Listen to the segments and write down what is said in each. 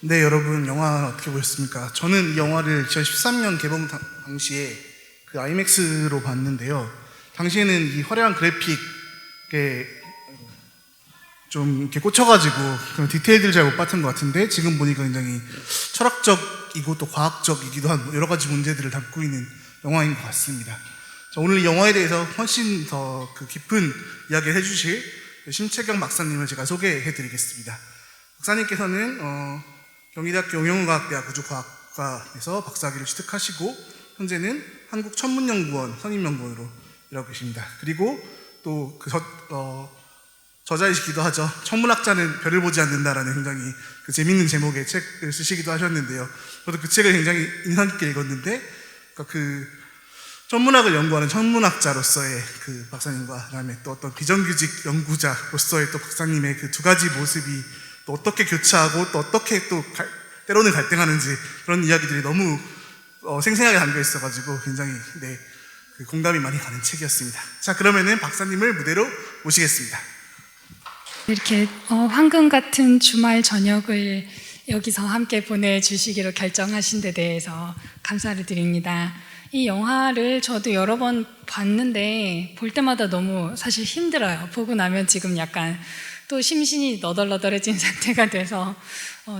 네, 여러분 영화 어떻게 보셨습니까? 저는 이 영화를 2013년 개봉 당시에 그 아이맥스로 봤는데요. 당시에는 이 화려한 그래픽에 좀 이렇게 꽂혀가지고 그런 디테일들을 잘 못 봤던 것 같은데, 지금 보니까 굉장히 철학적이고 또 과학적이기도 한 여러 가지 문제들을 담고 있는 영화인 것 같습니다. 자, 오늘 이 영화에 대해서 훨씬 더 그 깊은 이야기를 해주실 심채경 박사님을 제가 소개해드리겠습니다. 박사님께서는 경희대학교 용영과학대학 우주과학과에서 박사학위를 취득하시고 현재는 한국천문연구원 선임연구원으로 일하고 계십니다. 그리고 또 저자이시기도 하죠. 천문학자는 별을 보지 않는다라는 굉장히 그 재밌는 제목의 책을 쓰시기도 하셨는데요. 저도 그 책을 굉장히 인상 깊게 읽었는데, 그러니까 그 천문학을 연구하는 천문학자로서의 그 박사님과 그다음에 또 어떤 비정규직 연구자로서의 또 박사님의 그 두 가지 모습이 또 어떻게 교차하고 또 어떻게 또 때로는 갈등하는지, 그런 이야기들이 너무 생생하게 담겨 있어가지고 굉장히 그 공감이 많이 가는 책이었습니다. 자, 그러면은 박사님을 무대로 모시겠습니다. 이렇게 황금 같은 주말 저녁을 여기서 함께 보내주시기로 결정하신 데 대해서 감사를 드립니다. 이 영화를 저도 여러 번 봤는데 볼 때마다 너무 사실 힘들어요. 보고 나면 지금 약간 또 심신이 너덜너덜해진 상태가 돼서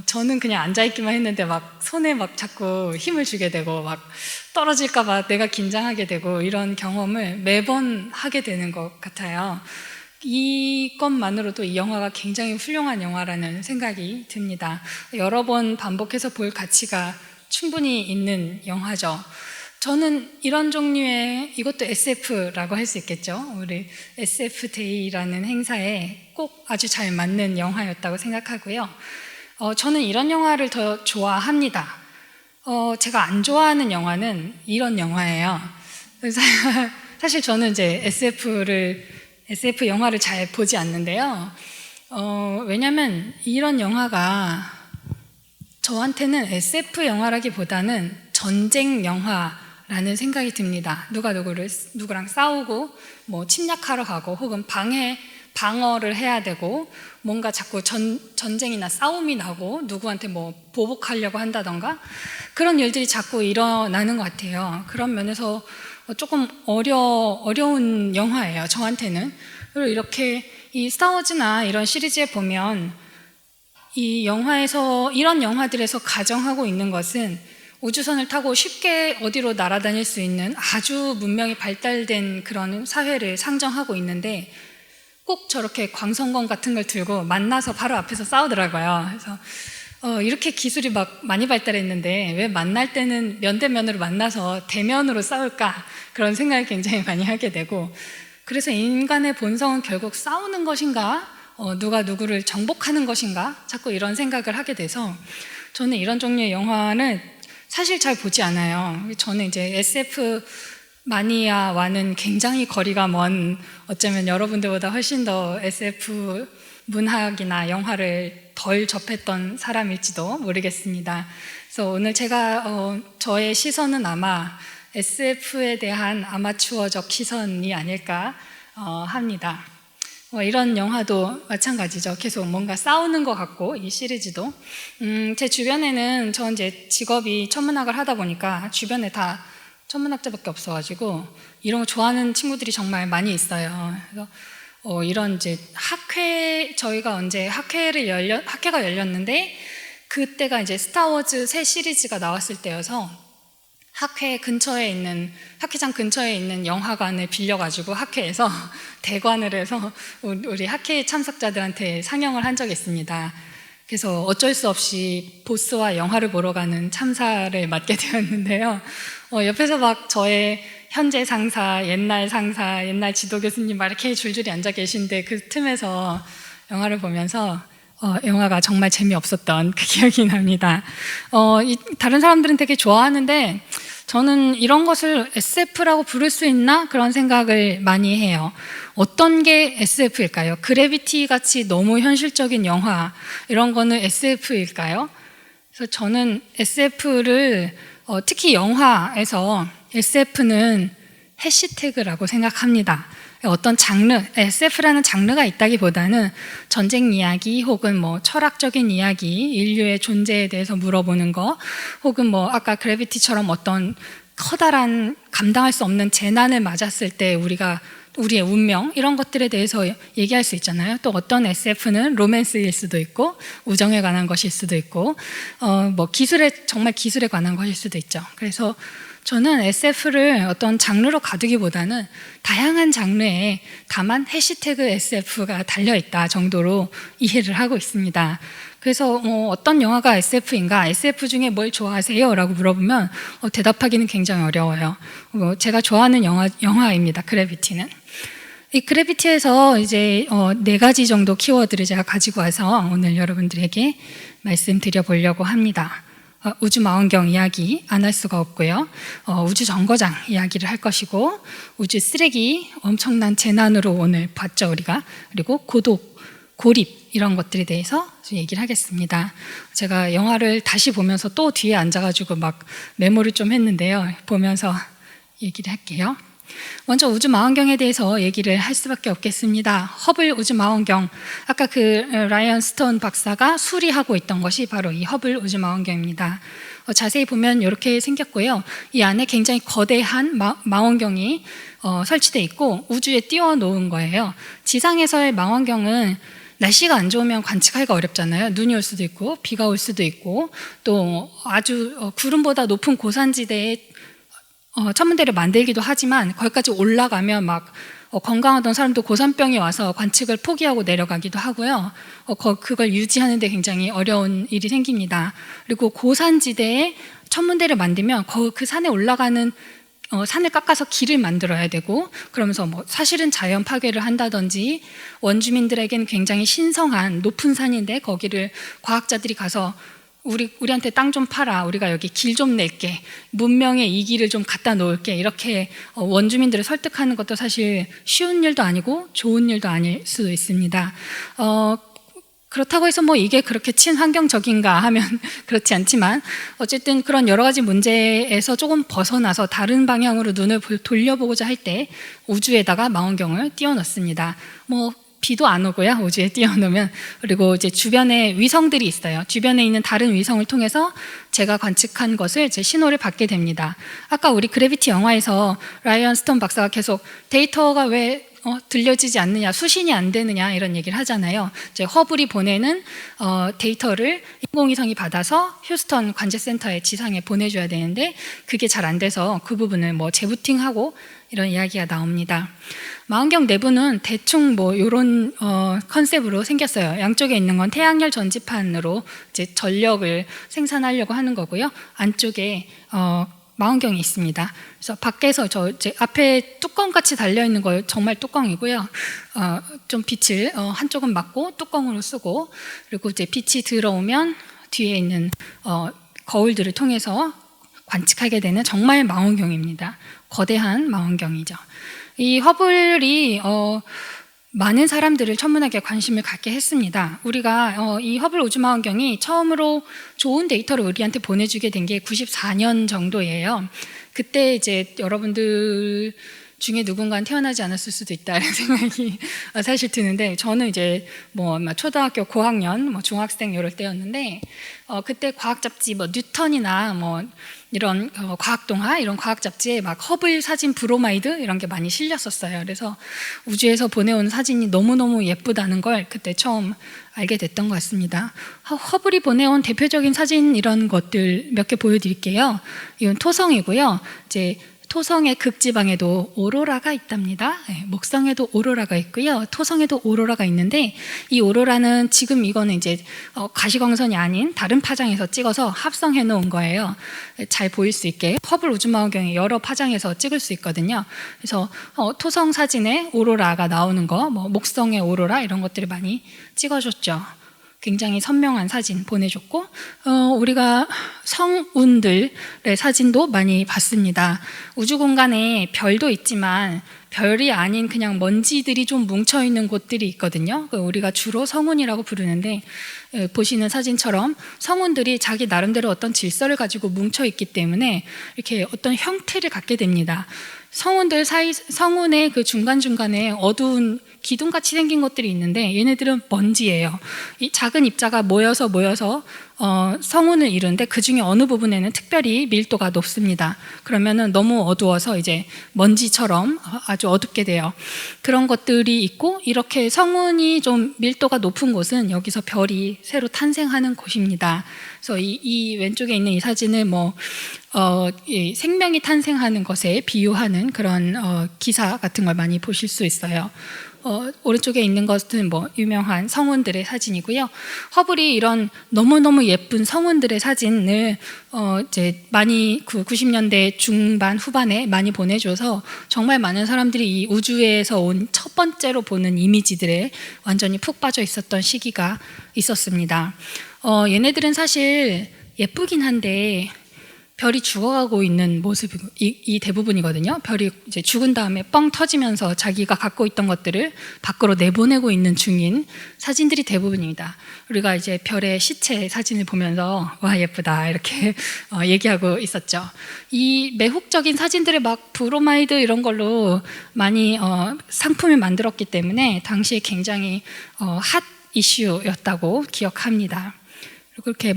저는 그냥 앉아있기만 했는데 막 손에 막 자꾸 힘을 주게 되고 막 떨어질까봐 내가 긴장하게 되고 이런 경험을 매번 하게 되는 것 같아요. 이것만으로도 이 영화가 굉장히 훌륭한 영화라는 생각이 듭니다. 여러 번 반복해서 볼 가치가 충분히 있는 영화죠. 저는 이런 종류의, 이것도 SF라고 할 수 있겠죠. 우리 SF데이라는 행사에 꼭 아주 잘 맞는 영화였다고 생각하고요. 저는 이런 영화를 더 좋아합니다. 제가 안 좋아하는 영화는 이런 영화예요. 사실 저는 이제 SF 영화를 잘 보지 않는데요. 왜냐면 이런 영화가 저한테는 SF 영화라기보다는 전쟁 영화라는 생각이 듭니다. 누가 누구랑 싸우고 뭐 침략하러 가고 혹은 방어를 해야 되고 뭔가 자꾸 전쟁이나 싸움이 나고 누구한테 뭐 보복하려고 한다던가 그런 일들이 자꾸 일어나는 것 같아요. 그런 면에서 조금 어려운 영화예요, 저한테는. 그리고 이렇게 이 스타워즈나 이런 시리즈에 보면 이 영화에서, 이런 영화들에서 가정하고 있는 것은 우주선을 타고 쉽게 어디로 날아다닐 수 있는 아주 문명이 발달된 그런 사회를 상정하고 있는데 꼭 저렇게 광선검 같은 걸 들고 만나서 바로 앞에서 싸우더라고요. 그래서 이렇게 기술이 막 많이 발달했는데 왜 만날 때는 면대면으로 만나서 대면으로 싸울까? 그런 생각을 굉장히 많이 하게 되고, 그래서 인간의 본성은 결국 싸우는 것인가? 누가 누구를 정복하는 것인가? 자꾸 이런 생각을 하게 돼서 저는 이런 종류의 영화는 사실 잘 보지 않아요. 저는 이제 SF 마니아와는 굉장히 거리가 먼, 어쩌면 여러분들보다 훨씬 더 SF 문학이나 영화를 덜 접했던 사람일지도 모르겠습니다. 그래서 오늘 제가 저의 시선은 아마 SF에 대한 아마추어적 시선이 아닐까 합니다. 이런 영화도 마찬가지죠. 계속 뭔가 싸우는 것 같고, 이 시리즈도. 제 주변에는 저 이제 직업이 천문학을 하다 보니까 주변에 다 천문학자밖에 없어가지고 이런 거 좋아하는 친구들이 정말 많이 있어요. 그래서 이런 이제 저희가 언제 학회가 열렸는데 그때가 이제 스타워즈 새 시리즈가 나왔을 때여서 학회장 근처에 있는 영화관을 빌려가지고 학회에서 대관을 해서 우리 학회 참석자들한테 상영을 한 적이 있습니다. 그래서 어쩔 수 없이 보스와 영화를 보러 가는 참사를 맡게 되었는데요. 옆에서 막 저의 현재 상사, 옛날 지도 교수님 막 이렇게 줄줄이 앉아 계신데 그 틈에서 영화를 보면서 영화가 정말 재미없었던 그 기억이 납니다. 다른 사람들은 되게 좋아하는데 저는 이런 것을 SF라고 부를 수 있나? 그런 생각을 많이 해요. 어떤 게 SF일까요? 그래비티 같이 너무 현실적인 영화, 이런 거는 SF일까요? 그래서 저는 SF를 특히 영화에서 SF는 해시태그라고 생각합니다. 어떤 장르, SF라는 장르가 있다기보다는 전쟁 이야기 혹은 뭐 철학적인 이야기, 인류의 존재에 대해서 물어보는 거, 혹은 뭐 아까 그래비티처럼 어떤 커다란 감당할 수 없는 재난을 맞았을 때 우리의 운명 이런 것들에 대해서 얘기할 수 있잖아요. 또 어떤 SF는 로맨스일 수도 있고 우정에 관한 것일 수도 있고 뭐 정말 기술에 관한 것일 수도 있죠. 그래서 저는 SF를 어떤 장르로 가두기보다는 다양한 장르에 다만 해시태그 SF가 달려있다 정도로 이해를 하고 있습니다. 그래서 어떤 영화가 SF인가, SF 중에 뭘 좋아하세요? 라고 물어보면 대답하기는 굉장히 어려워요. 제가 좋아하는 영화입니다. 그래비티는. 이 그래비티에서 이제 4가지 정도 키워드를 제가 가지고 와서 오늘 여러분들에게 말씀드려 보려고 합니다. 우주 망원경 이야기 안 할 수가 없고요. 우주 정거장 이야기를 할 것이고, 우주 쓰레기 엄청난 재난으로 오늘 봤죠 우리가. 그리고 고독, 고립 이런 것들에 대해서 얘기를 하겠습니다. 제가 영화를 다시 보면서 또 뒤에 앉아가지고 막 메모를 좀 했는데요. 보면서 얘기를 할게요. 먼저 우주 망원경에 대해서 얘기를 할 수밖에 없겠습니다. 허블 우주 망원경, 아까 그 라이언 스톤 박사가 수리하고 있던 것이 바로 이 허블 우주 망원경입니다. 자세히 보면 이렇게 생겼고요. 이 안에 굉장히 거대한 망원경이 설치되어 있고 우주에 띄워놓은 거예요. 지상에서의 망원경은 날씨가 안 좋으면 관측하기가 어렵잖아요. 눈이 올 수도 있고 비가 올 수도 있고 또 아주 구름보다 높은 고산지대에 천문대를 만들기도 하지만 거기까지 올라가면 막 건강하던 사람도 고산병이 와서 관측을 포기하고 내려가기도 하고요. 그걸 유지하는 데 굉장히 어려운 일이 생깁니다. 그리고 고산지대에 천문대를 만들면 그 산에 올라가는 산을 깎아서 길을 만들어야 되고, 그러면서 뭐 사실은 자연 파괴를 한다든지 원주민들에게는 굉장히 신성한 높은 산인데 거기를 과학자들이 가서 우리한테 땅 좀 팔아, 우리가 여기 길 좀 낼게, 문명의 이 길을 좀 갖다 놓을게, 이렇게 원주민들을 설득하는 것도 사실 쉬운 일도 아니고 좋은 일도 아닐 수도 있습니다. 그렇다고 해서 뭐 이게 그렇게 친환경적인가 하면 그렇지 않지만 어쨌든 그런 여러 가지 문제에서 조금 벗어나서 다른 방향으로 눈을 돌려보고자 할 때 우주에다가 망원경을 띄워넣습니다. 뭐 비도 안 오고요, 우주에 띄워놓으면. 그리고 이제 주변에 위성들이 있어요. 주변에 있는 다른 위성을 통해서 제가 관측한 것을 제 신호를 받게 됩니다. 아까 우리 그래비티 영화에서 라이언 스톤 박사가 계속 데이터가 왜 들려지지 않느냐, 수신이 안 되느냐 이런 얘기를 하잖아요. 이제 허블이 보내는 데이터를 인공위성이 받아서 휴스턴 관제센터의 지상에 보내줘야 되는데 그게 잘 안 돼서 그 부분을 뭐 재부팅하고 이런 이야기가 나옵니다. 망원경 내부는 대충 뭐 이런 컨셉으로 생겼어요. 양쪽에 있는 건 태양열 전지판으로 이제 전력을 생산하려고 하는 거고요. 안쪽에 망원경이 있습니다. 그래서 밖에서 제 앞에 뚜껑같이 달려있는 거 정말 뚜껑이고요. 좀 빛을 한쪽은 막고 뚜껑으로 쓰고, 그리고 이제 빛이 들어오면 뒤에 있는 거울들을 통해서 관측하게 되는 정말 망원경입니다. 거대한 망원경이죠. 이 허블이 많은 사람들을 천문학에 관심을 갖게 했습니다. 우리가 이 허블 우주망원경이 처음으로 좋은 데이터를 우리한테 보내주게 된 게 94년 정도예요. 그때 이제 여러분들 중에 누군가는 태어나지 않았을 수도 있다는 생각이 사실 드는데, 저는 이제 뭐 초등학교 고학년, 뭐 중학생 이럴 때였는데 그때 과학 잡지 뭐 뉴턴이나 뭐 이런 과학동화 이런 과학 잡지에 막 허블 사진 브로마이드 이런 게 많이 실렸었어요. 그래서 우주에서 보내온 사진이 너무너무 예쁘다는 걸 그때 처음 알게 됐던 것 같습니다. 허블이 보내온 대표적인 사진 이런 것들 몇 개 보여드릴게요. 이건 토성이고요. 이제 토성의 극지방에도 오로라가 있답니다. 네, 목성에도 오로라가 있고요. 토성에도 오로라가 있는데 이 오로라는 지금 이거는 이제 가시광선이 아닌 다른 파장에서 찍어서 합성해 놓은 거예요. 잘 보일 수 있게 허블 우주망원경에 여러 파장에서 찍을 수 있거든요. 그래서 토성 사진에 오로라가 나오는 거, 뭐 목성의 오로라 이런 것들을 많이 찍어줬죠. 굉장히 선명한 사진 보내줬고, 우리가 성운들의 사진도 많이 봤습니다. 우주 공간에 별도 있지만 별이 아닌 그냥 먼지들이 좀 뭉쳐있는 곳들이 있거든요. 우리가 주로 성운이라고 부르는데, 보시는 사진처럼 성운들이 자기 나름대로 어떤 질서를 가지고 뭉쳐있기 때문에 이렇게 어떤 형태를 갖게 됩니다. 성운의 그 중간중간에 어두운 기둥같이 생긴 것들이 있는데 얘네들은 먼지예요. 이 작은 입자가 모여서 성운을 이루는데 그 중에 어느 부분에는 특별히 밀도가 높습니다. 그러면은 너무 어두워서 이제 먼지처럼 아주 어둡게 돼요. 그런 것들이 있고, 이렇게 성운이 좀 밀도가 높은 곳은 여기서 별이 새로 탄생하는 곳입니다. 그래서 이 왼쪽에 있는 이 사진은 이 생명이 탄생하는 것에 비유하는 그런 기사 같은 걸 많이 보실 수 있어요. 오른쪽에 있는 것은 유명한 성운들의 사진이고요. 허블이 이런 너무너무 예쁜 성운들의 사진을 이제 많이 90년대 중반 후반에 많이 보내줘서 정말 많은 사람들이 이 우주에서 온 첫 번째로 보는 이미지들에 완전히 푹 빠져 있었던 시기가 있었습니다. 얘네들은 사실 예쁘긴 한데 별이 죽어가고 있는 모습이 이 대부분이거든요. 별이 이제 죽은 다음에 뻥 터지면서 자기가 갖고 있던 것들을 밖으로 내보내고 있는 중인 사진들이 대부분입니다. 우리가 이제 별의 시체 사진을 보면서 와 예쁘다 이렇게 얘기하고 있었죠. 이 매혹적인 사진들을 막 브로마이드 이런 걸로 많이 상품을 만들었기 때문에 당시에 굉장히 핫 이슈였다고 기억합니다. 그렇게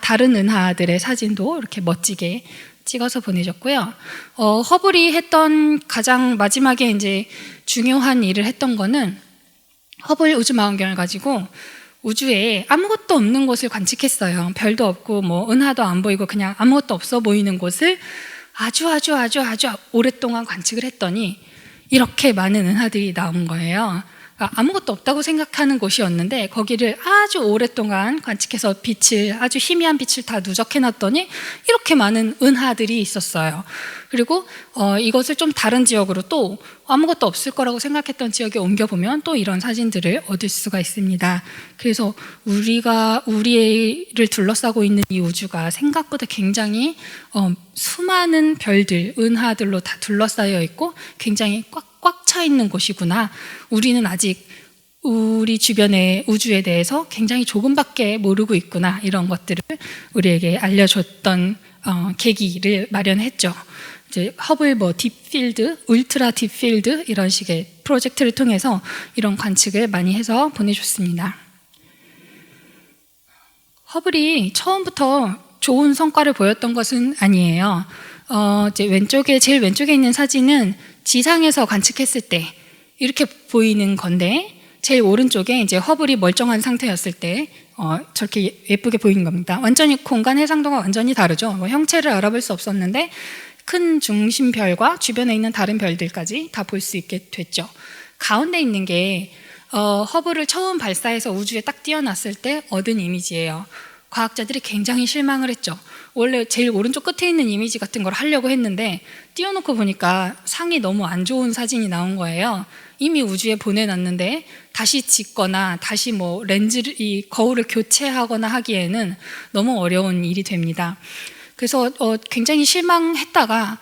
다른 은하들의 사진도 이렇게 멋지게 찍어서 보내줬고요. 허블이 했던 가장 마지막에 이제 중요한 일을 했던 거는 허블 우주망원경을 가지고 우주에 아무것도 없는 곳을 관측했어요. 별도 없고 은하도 안 보이고 그냥 아무것도 없어 보이는 곳을 아주 오랫동안 관측을 했더니 이렇게 많은 은하들이 나온 거예요. 아무것도 없다고 생각하는 곳이었는데 거기를 아주 오랫동안 관측해서 아주 희미한 빛을 다 누적해놨더니 이렇게 많은 은하들이 있었어요. 그리고 이것을 좀 다른 지역으로 또 아무것도 없을 거라고 생각했던 지역에 옮겨보면 또 이런 사진들을 얻을 수가 있습니다. 그래서 우리를 둘러싸고 있는 이 우주가 생각보다 굉장히 수많은 별들, 은하들로 다 둘러싸여 있고 굉장히 꽉 차 있는 곳이구나. 우리는 아직 우리 주변의 우주에 대해서 굉장히 조금밖에 모르고 있구나. 이런 것들을 우리에게 알려줬던 계기를 마련했죠. 이제 허블 딥필드, 울트라 딥필드 이런 식의 프로젝트를 통해서 이런 관측을 많이 해서 보내줬습니다. 허블이 처음부터 좋은 성과를 보였던 것은 아니에요. 이제 제일 왼쪽에 있는 사진은 지상에서 관측했을 때 이렇게 보이는 건데, 제일 오른쪽에 이제 허블이 멀쩡한 상태였을 때 저렇게 예쁘게 보이는 겁니다. 완전히 공간 해상도가 완전히 다르죠. 형체를 알아볼 수 없었는데 큰 중심별과 주변에 있는 다른 별들까지 다 볼 수 있게 됐죠. 가운데 있는 게 허블을 처음 발사해서 우주에 딱 띄워놨을 때 얻은 이미지예요. 과학자들이 굉장히 실망을 했죠. 원래 제일 오른쪽 끝에 있는 이미지 같은 걸 하려고 했는데 띄워놓고 보니까 상이 너무 안 좋은 사진이 나온 거예요. 이미 우주에 보내놨는데 다시 짓거나 다시 이 거울을 교체하거나 하기에는 너무 어려운 일이 됩니다. 그래서 굉장히 실망했다가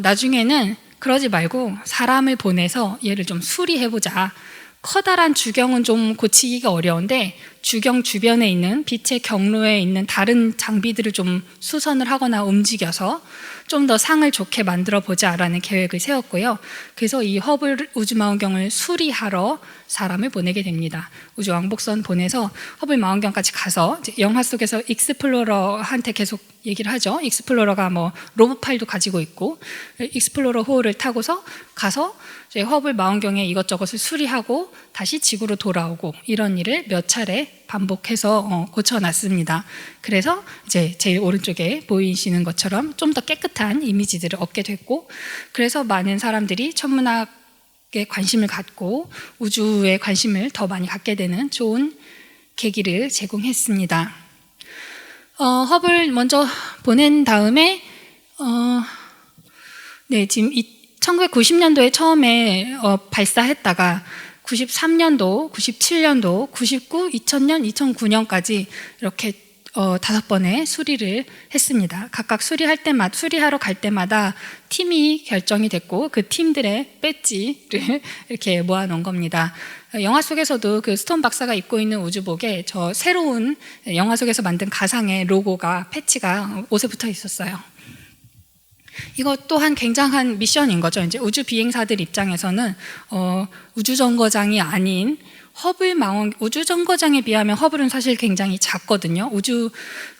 나중에는 그러지 말고 사람을 보내서 얘를 좀 수리해보자. 커다란 주경은 좀 고치기가 어려운데 주경 주변에 있는 빛의 경로에 있는 다른 장비들을 좀 수선을 하거나 움직여서 좀 더 상을 좋게 만들어 보자라는 계획을 세웠고요. 그래서 이 허블 우주망원경을 수리하러 사람을 보내게 됩니다. 우주왕복선 보내서 허블 망원경까지 가서 영화 속에서 익스플로러한테 계속 얘기를 하죠. 익스플로러가 로봇 파일도 가지고 있고 익스플로러 호를 타고서 가서 이제 허블 망원경에 이것저것을 수리하고 다시 지구로 돌아오고 이런 일을 몇 차례 반복해서 고쳐놨습니다. 그래서 이제 제일 오른쪽에 보이시는 것처럼 좀 더 깨끗한 이미지들을 얻게 됐고, 그래서 많은 사람들이 천문학에 관심을 갖고 우주에 관심을 더 많이 갖게 되는 좋은 계기를 제공했습니다. 허블 먼저 보낸 다음에 지금 1990년도에 처음에 발사했다가 93년도, 97년도, 99, 2000년, 2009년까지 이렇게 5번의 수리를 했습니다. 각각 수리하러 갈 때마다 팀이 결정이 됐고 그 팀들의 배지를 이렇게 모아놓은 겁니다. 영화 속에서도 그 스톤 박사가 입고 있는 우주복에 저 새로운 영화 속에서 만든 가상의 로고가 패치가 옷에 붙어 있었어요. 이것 또한 굉장한 미션인 거죠. 이제 우주 비행사들 입장에서는 우주 정거장이 아닌 허블 망원, 우주 정거장에 비하면 허블은 사실 굉장히 작거든요. 우주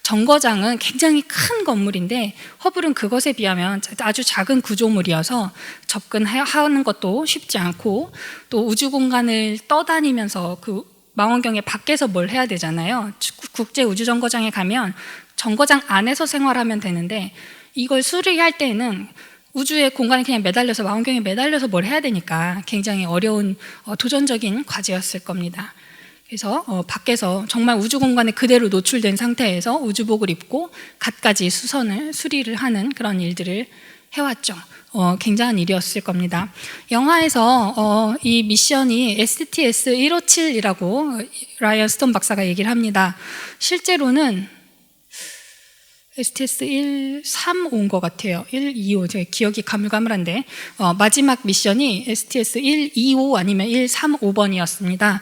정거장은 굉장히 큰 건물인데 허블은 그것에 비하면 아주 작은 구조물이어서 접근하는 것도 쉽지 않고, 또 우주 공간을 떠다니면서 그 망원경의 밖에서 뭘 해야 되잖아요. 국제 우주 정거장에 가면 정거장 안에서 생활하면 되는데 이걸 수리할 때는 우주의 공간에 그냥 매달려서, 망원경에 매달려서 뭘 해야 되니까 굉장히 어려운 도전적인 과제였을 겁니다. 그래서 밖에서 정말 우주 공간에 그대로 노출된 상태에서 우주복을 입고 갖가지 수선을 수리를 하는 그런 일들을 해왔죠. 굉장한 일이었을 겁니다. 영화에서 이 미션이 STS-157이라고 라이언 스톤 박사가 얘기를 합니다. 실제로는 STS-135인 것 같아요. 125, 제 기억이 가물가물한데 마지막 미션이 STS-125 아니면 135번이었습니다.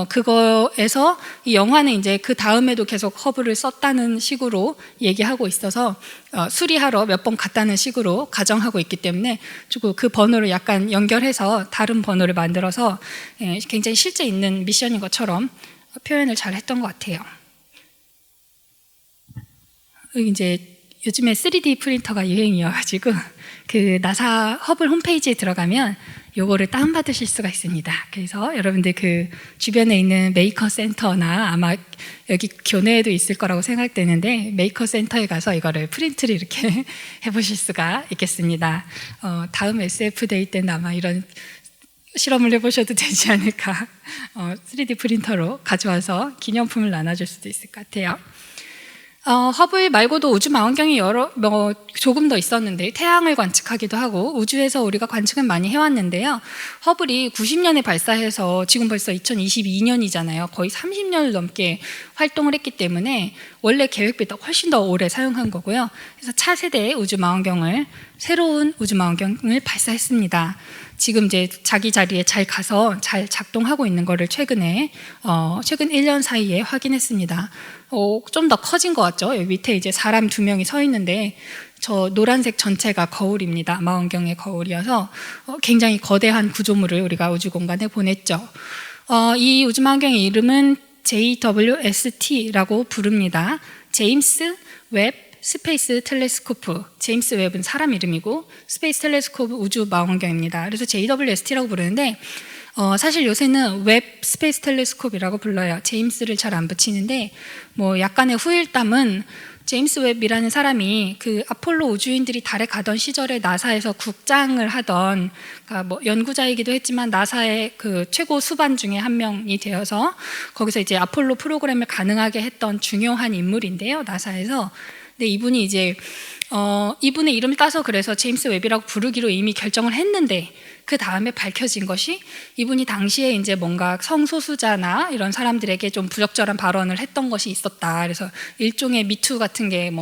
그거에서 이 영화는 이제 그 다음에도 계속 허블을 썼다는 식으로 얘기하고 있어서 수리하러 몇 번 갔다는 식으로 가정하고 있기 때문에 그 번호를 약간 연결해서 다른 번호를 만들어서 굉장히 실제 있는 미션인 것처럼 표현을 잘 했던 것 같아요. 이제 요즘에 3D 프린터가 유행이어가지고 그 나사 허블 홈페이지에 들어가면 요거를 다운받으실 수가 있습니다. 그래서 여러분들 그 주변에 있는 메이커 센터나 아마 여기 교내에도 있을 거라고 생각되는데 메이커 센터에 가서 이거를 프린트를 이렇게 해보실 수가 있겠습니다. 다음 SF 데이 때는 아마 이런 실험을 해보셔도 되지 않을까. 3D 프린터로 가져와서 기념품을 나눠줄 수도 있을 것 같아요. 허블 말고도 우주 망원경이 조금 더 있었는데 태양을 관측하기도 하고 우주에서 우리가 관측은 많이 해왔는데요. 허블이 90년에 발사해서 지금 벌써 2022년이잖아요. 거의 30년을 넘게 활동을 했기 때문에 원래 계획보다 훨씬 더 오래 사용한 거고요. 그래서 차세대의 새로운 우주 망원경을 발사했습니다. 지금 이제 자기 자리에 잘 가서 잘 작동하고 있는 거를 최근 1년 사이에 확인했습니다. 좀 더 커진 것 같죠? 여기 밑에 이제 사람 2명이 서 있는데 저 노란색 전체가 거울입니다. 망원경의 거울이어서 굉장히 거대한 구조물을 우리가 우주 공간에 보냈죠. 이 우주 망원경의 이름은 JWST라고 부릅니다. 제임스 웹 스페이스 텔레스코프. 제임스 웹은 사람 이름이고 스페이스 텔레스코프 우주 망원경입니다. 그래서 JWST라고 부르는데 사실 요새는 웹 스페이스 텔레스코프라고 불러요. 제임스를 잘 안 붙이는데 약간의 후일담은 제임스 웹이라는 사람이 그 아폴로 우주인들이 달에 가던 시절에 나사에서 국장을 하던, 그러니까 연구자이기도 했지만 나사의 그 최고 수반 중에 한 명이 되어서 거기서 이제 아폴로 프로그램을 가능하게 했던 중요한 인물인데요, 나사에서. 근데 이분이 이제 이분의 이름을 따서 그래서 제임스 웹이라고 부르기로 이미 결정을 했는데 그 다음에 밝혀진 것이 이분이 당시에 이제 뭔가 성소수자나 이런 사람들에게 좀 부적절한 발언을 했던 것이 있었다. 그래서 일종의 미투 같은 게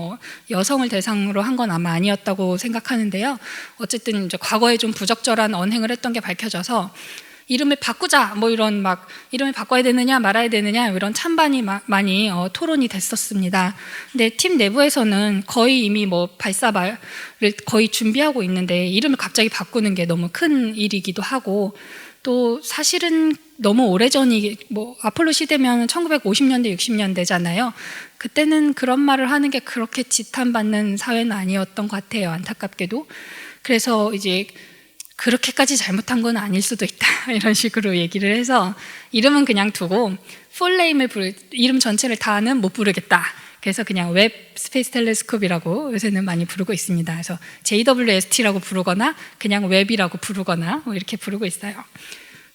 여성을 대상으로 한 건 아마 아니었다고 생각하는데요. 어쨌든 이제 과거에 좀 부적절한 언행을 했던 게 밝혀져서 이름을 바꾸자 이런 이름을 바꿔야 되느냐 말아야 되느냐 이런 찬반이 많이 토론이 됐었습니다. 근데 팀 내부에서는 거의 이미 발사를 거의 준비하고 있는데 이름을 갑자기 바꾸는 게 너무 큰 일이기도 하고, 또 사실은 너무 오래전이 아폴로 시대면 1950년대 60년대잖아요. 그때는 그런 말을 하는 게 그렇게 지탄받는 사회는 아니었던 것 같아요, 안타깝게도. 그래서 이제 그렇게까지 잘못한 건 아닐 수도 있다 이런 식으로 얘기를 해서 이름은 그냥 두고 풀네임을 이름 전체를 다는 못 부르겠다. 그래서 그냥 웹 스페이스 텔레스콥이라고 요새는 많이 부르고 있습니다. 그래서 JWST라고 부르거나 그냥 웹이라고 부르거나 이렇게 부르고 있어요.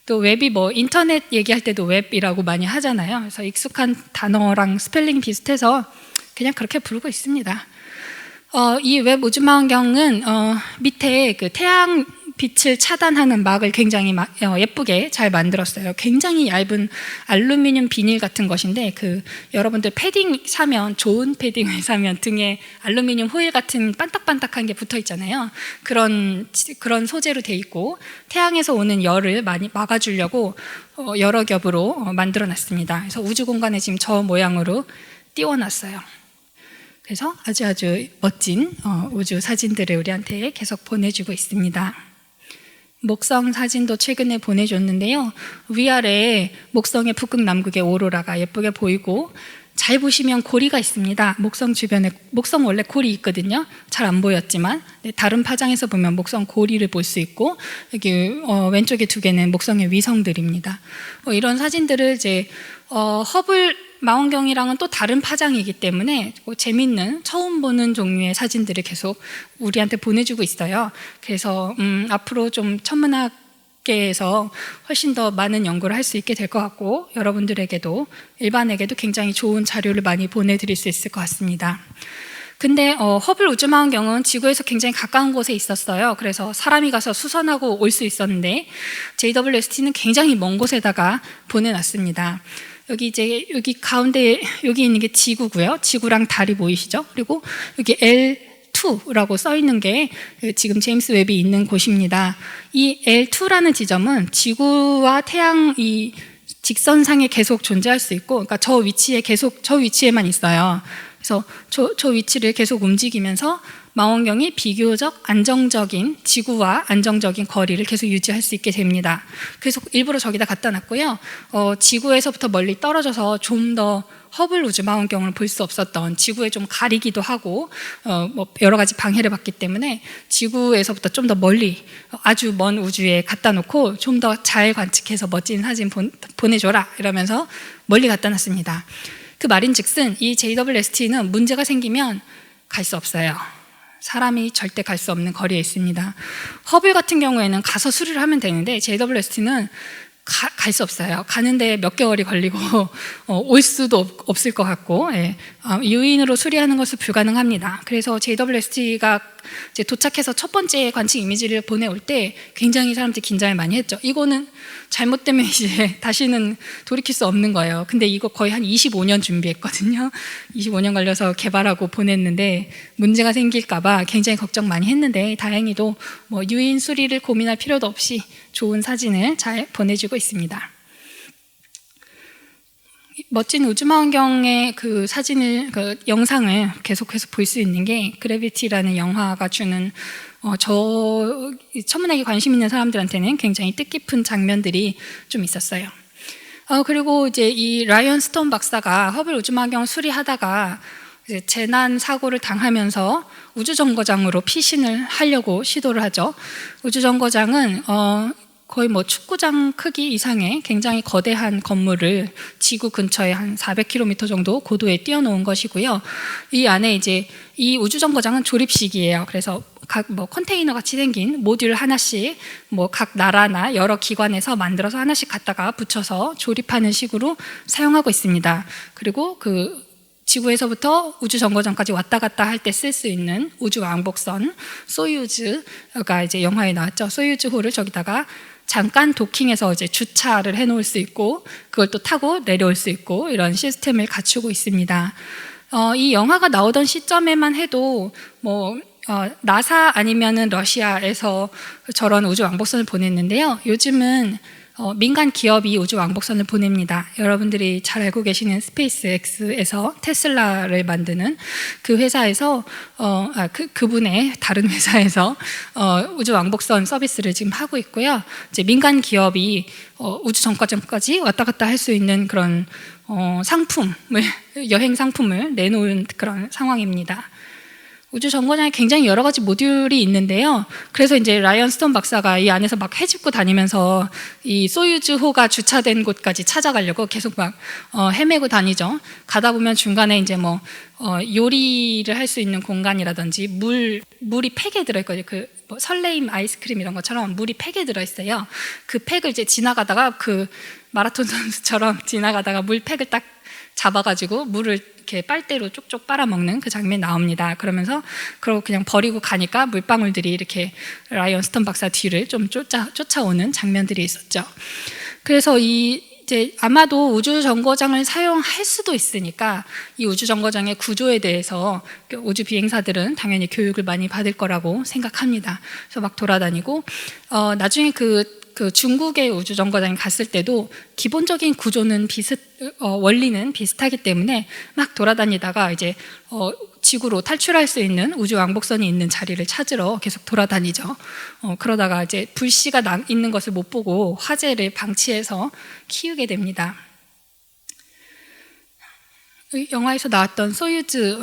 또 웹이 인터넷 얘기할 때도 웹이라고 많이 하잖아요. 그래서 익숙한 단어랑 스펠링 비슷해서 그냥 그렇게 부르고 있습니다. 이 웹 우주망원경은 밑에 그 태양 빛을 차단하는 막을 굉장히 예쁘게 잘 만들었어요. 굉장히 얇은 알루미늄 비닐 같은 것인데 여러분들 패딩 사면, 좋은 패딩을 사면 등에 알루미늄 호일 같은 반딱반딱한 게 붙어 있잖아요. 그런 소재로 돼 있고 태양에서 오는 열을 많이 막아주려고 여러 겹으로 만들어 놨습니다. 그래서 우주 공간에 지금 저 모양으로 띄워놨어요. 그래서 아주 멋진 우주 사진들을 우리한테 계속 보내주고 있습니다. 목성 사진도 최근에 보내줬는데요. 위아래 목성의 북극 남극의 오로라가 예쁘게 보이고, 잘 보시면 고리가 있습니다. 목성 주변에, 목성 원래 고리 있거든요. 잘 안 보였지만 다른 파장에서 보면 목성 고리를 볼 수 있고, 여기 왼쪽에 두 개는 목성의 위성들입니다. 이런 사진들을 이제 허블 망원경이랑은 또 다른 파장이기 때문에 재밌는, 처음 보는 종류의 사진들을 계속 우리한테 보내주고 있어요. 그래서 앞으로 좀 천문학계에서 훨씬 더 많은 연구를 할 수 있게 될 것 같고, 여러분들에게도, 일반에게도 굉장히 좋은 자료를 많이 보내드릴 수 있을 것 같습니다. 근데 허블 우주망원경은 지구에서 굉장히 가까운 곳에 있었어요. 그래서 사람이 가서 수선하고 올 수 있었는데, JWST는 굉장히 먼 곳에다가 보내놨습니다. 여기 가운데 여기 있는 게 지구고요. 지구랑 달이 보이시죠? 그리고 여기 L2라고 써 있는 게 지금 제임스 웹이 있는 곳입니다. 이 L2라는 지점은 지구와 태양이 직선상에 계속 존재할 수 있고, 그러니까 저 위치에만 있어요. 그래서 저 위치를 계속 움직이면서 망원경이 비교적 안정적인, 지구와 안정적인 거리를 계속 유지할 수 있게 됩니다. 그래서 일부러 저기다 갖다 놨고요. 지구에서부터 멀리 떨어져서 좀 더 허블 우주 망원경을 볼 수 없었던, 지구에 좀 가리기도 하고 뭐 여러 가지 방해를 받기 때문에 지구에서부터 좀 더 멀리, 아주 먼 우주에 갖다 놓고 좀 더 잘 관측해서 멋진 사진 보내줘라 이러면서 멀리 갖다 놨습니다. 그 말인즉슨 이 JWST는 문제가 생기면 갈 수 없어요. 사람이 절대 갈 수 없는 거리에 있습니다. 허블 같은 경우에는 가서 수리를 하면 되는데, JWST는 갈 수 없어요. 가는데 몇 개월이 걸리고 올 수도 없을 것 같고, 예. 유인으로 수리하는 것은 불가능합니다. 그래서 JWST가 이제 도착해서 첫 번째 관측 이미지를 보내올 때 굉장히 사람들이 긴장을 많이 했죠. 이거는 잘못되면 이제 다시는 돌이킬 수 없는 거예요. 근데 이거 거의 한 25년 준비했거든요. 25년 걸려서 개발하고 보냈는데 문제가 생길까봐 굉장히 걱정 많이 했는데, 다행히도 뭐 유인 수리를 고민할 필요도 없이 좋은 사진을 잘 보내주고 있습니다. 멋진 우주망원경의 그 사진을, 그 영상을 계속해서 볼 수 있는 게 그래비티라는 영화가 주는 저 천문학에 관심 있는 사람들한테는 굉장히 뜻깊은 장면들이 좀 있었어요. 그리고 이제 이 라이언 스톤 박사가 허블 우주망원경을 수리하다가 이제 재난 사고를 당하면서 우주정거장으로 피신을 하려고 시도를 하죠. 우주정거장은 거의 뭐 축구장 크기 이상의 굉장히 거대한 건물을 지구 근처에 한 400km 정도 고도에 띄워놓은 것이고요. 이 안에 이제 이 우주정거장은 조립식이에요. 그래서 각 뭐 컨테이너 같이 생긴 모듈 하나씩 뭐 각 나라나 여러 기관에서 만들어서 하나씩 갖다가 붙여서 조립하는 식으로 사용하고 있습니다. 그리고 그 지구에서부터 우주정거장까지 왔다 갔다 할 때 쓸 수 있는 우주왕복선 소유즈가 이제 영화에 나왔죠. 소유즈호를 저기다가 잠깐 도킹해서 이제 주차를 해놓을 수 있고, 그걸 또 타고 내려올 수 있고, 이런 시스템을 갖추고 있습니다. 이 영화가 나오던 시점에만 해도 뭐 나사 아니면은 러시아에서 저런 우주왕복선을 보냈는데요. 요즘은 민간 기업이 우주왕복선을 보냅니다. 여러분들이 잘 알고 계시는 스페이스X에서 테슬라를 만드는 그 회사에서 그분의 다른 회사에서 우주왕복선 서비스를 지금 하고 있고요. 이제 민간 기업이 우주정거장까지 왔다 갔다 할 수 있는 그런 여행 상품을 내놓은 그런 상황입니다. 우주정거장에 굉장히 여러 가지 모듈이 있는데요. 그래서 이제 라이언 스톤 박사가 이 안에서 막 헤집고 다니면서 이 소유즈호가 주차된 곳까지 찾아가려고 계속 막 헤매고 다니죠. 가다 보면 중간에 이제 뭐 요리를 할 수 있는 공간이라든지 물이 팩에 들어있거든요. 그 뭐 설레임 아이스크림 이런 것처럼 물이 팩에 들어있어요. 그 팩을 이제 지나가다가 그 마라톤 선수처럼 지나가다가 물 팩을 딱 잡아가지고 물을 이렇게 빨대로 쪽쪽 빨아먹는 그 장면이 나옵니다. 그러면서 그러고 그냥 버리고 가니까 물방울들이 이렇게 라이언 스톤 박사 뒤를 좀 쫓아오는 장면들이 있었죠. 그래서 이제 아마도 우주정거장을 사용할 수도 있으니까 이 우주정거장의 구조에 대해서 우주 비행사들은 당연히 교육을 많이 받을 거라고 생각합니다. 그래서 막 돌아다니고 나중에 그 중국의 우주정거장에 갔을 때도 기본적인 구조는 원리는 비슷하기 때문에 막 돌아다니다가 이제 지구로 탈출할 수 있는 우주 왕복선이 있는 자리를 찾으러 계속 돌아다니죠. 그러다가 이제 불씨가 있는 것을 못 보고 화재를 방치해서 키우게 됩니다. 영화에서 나왔던 소유즈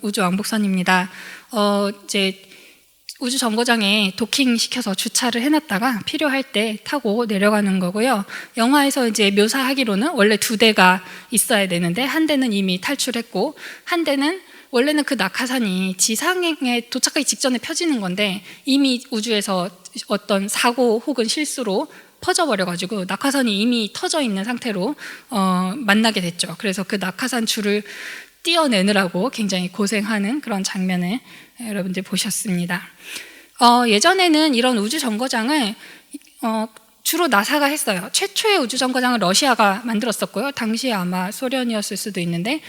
우주 왕복선입니다. 이제 우주 정거장에 도킹 시켜서 주차를 해놨다가 필요할 때 타고 내려가는 거고요. 영화에서 이제 묘사하기로는 원래 2대가 있어야 되는데 한 대는 이미 탈출했고 한 대는 원래는 그 낙하산이 지상에 도착하기 직전에 펴지는 건데 이미 우주에서 어떤 사고 혹은 실수로 퍼져버려가지고 낙하산이 이미 터져 있는 상태로 만나게 됐죠. 그래서 그 낙하산 줄을 띄어내느라고 굉장히 고생하는 그런 장면을 여러분들 보셨습니다. 예전에는 이런 우주 정거장을 주로 나사가 했어요. 최초의 우주 정거장은 러시아가 만들었었고요. 당시에 아마 소련이었을 수도 있는데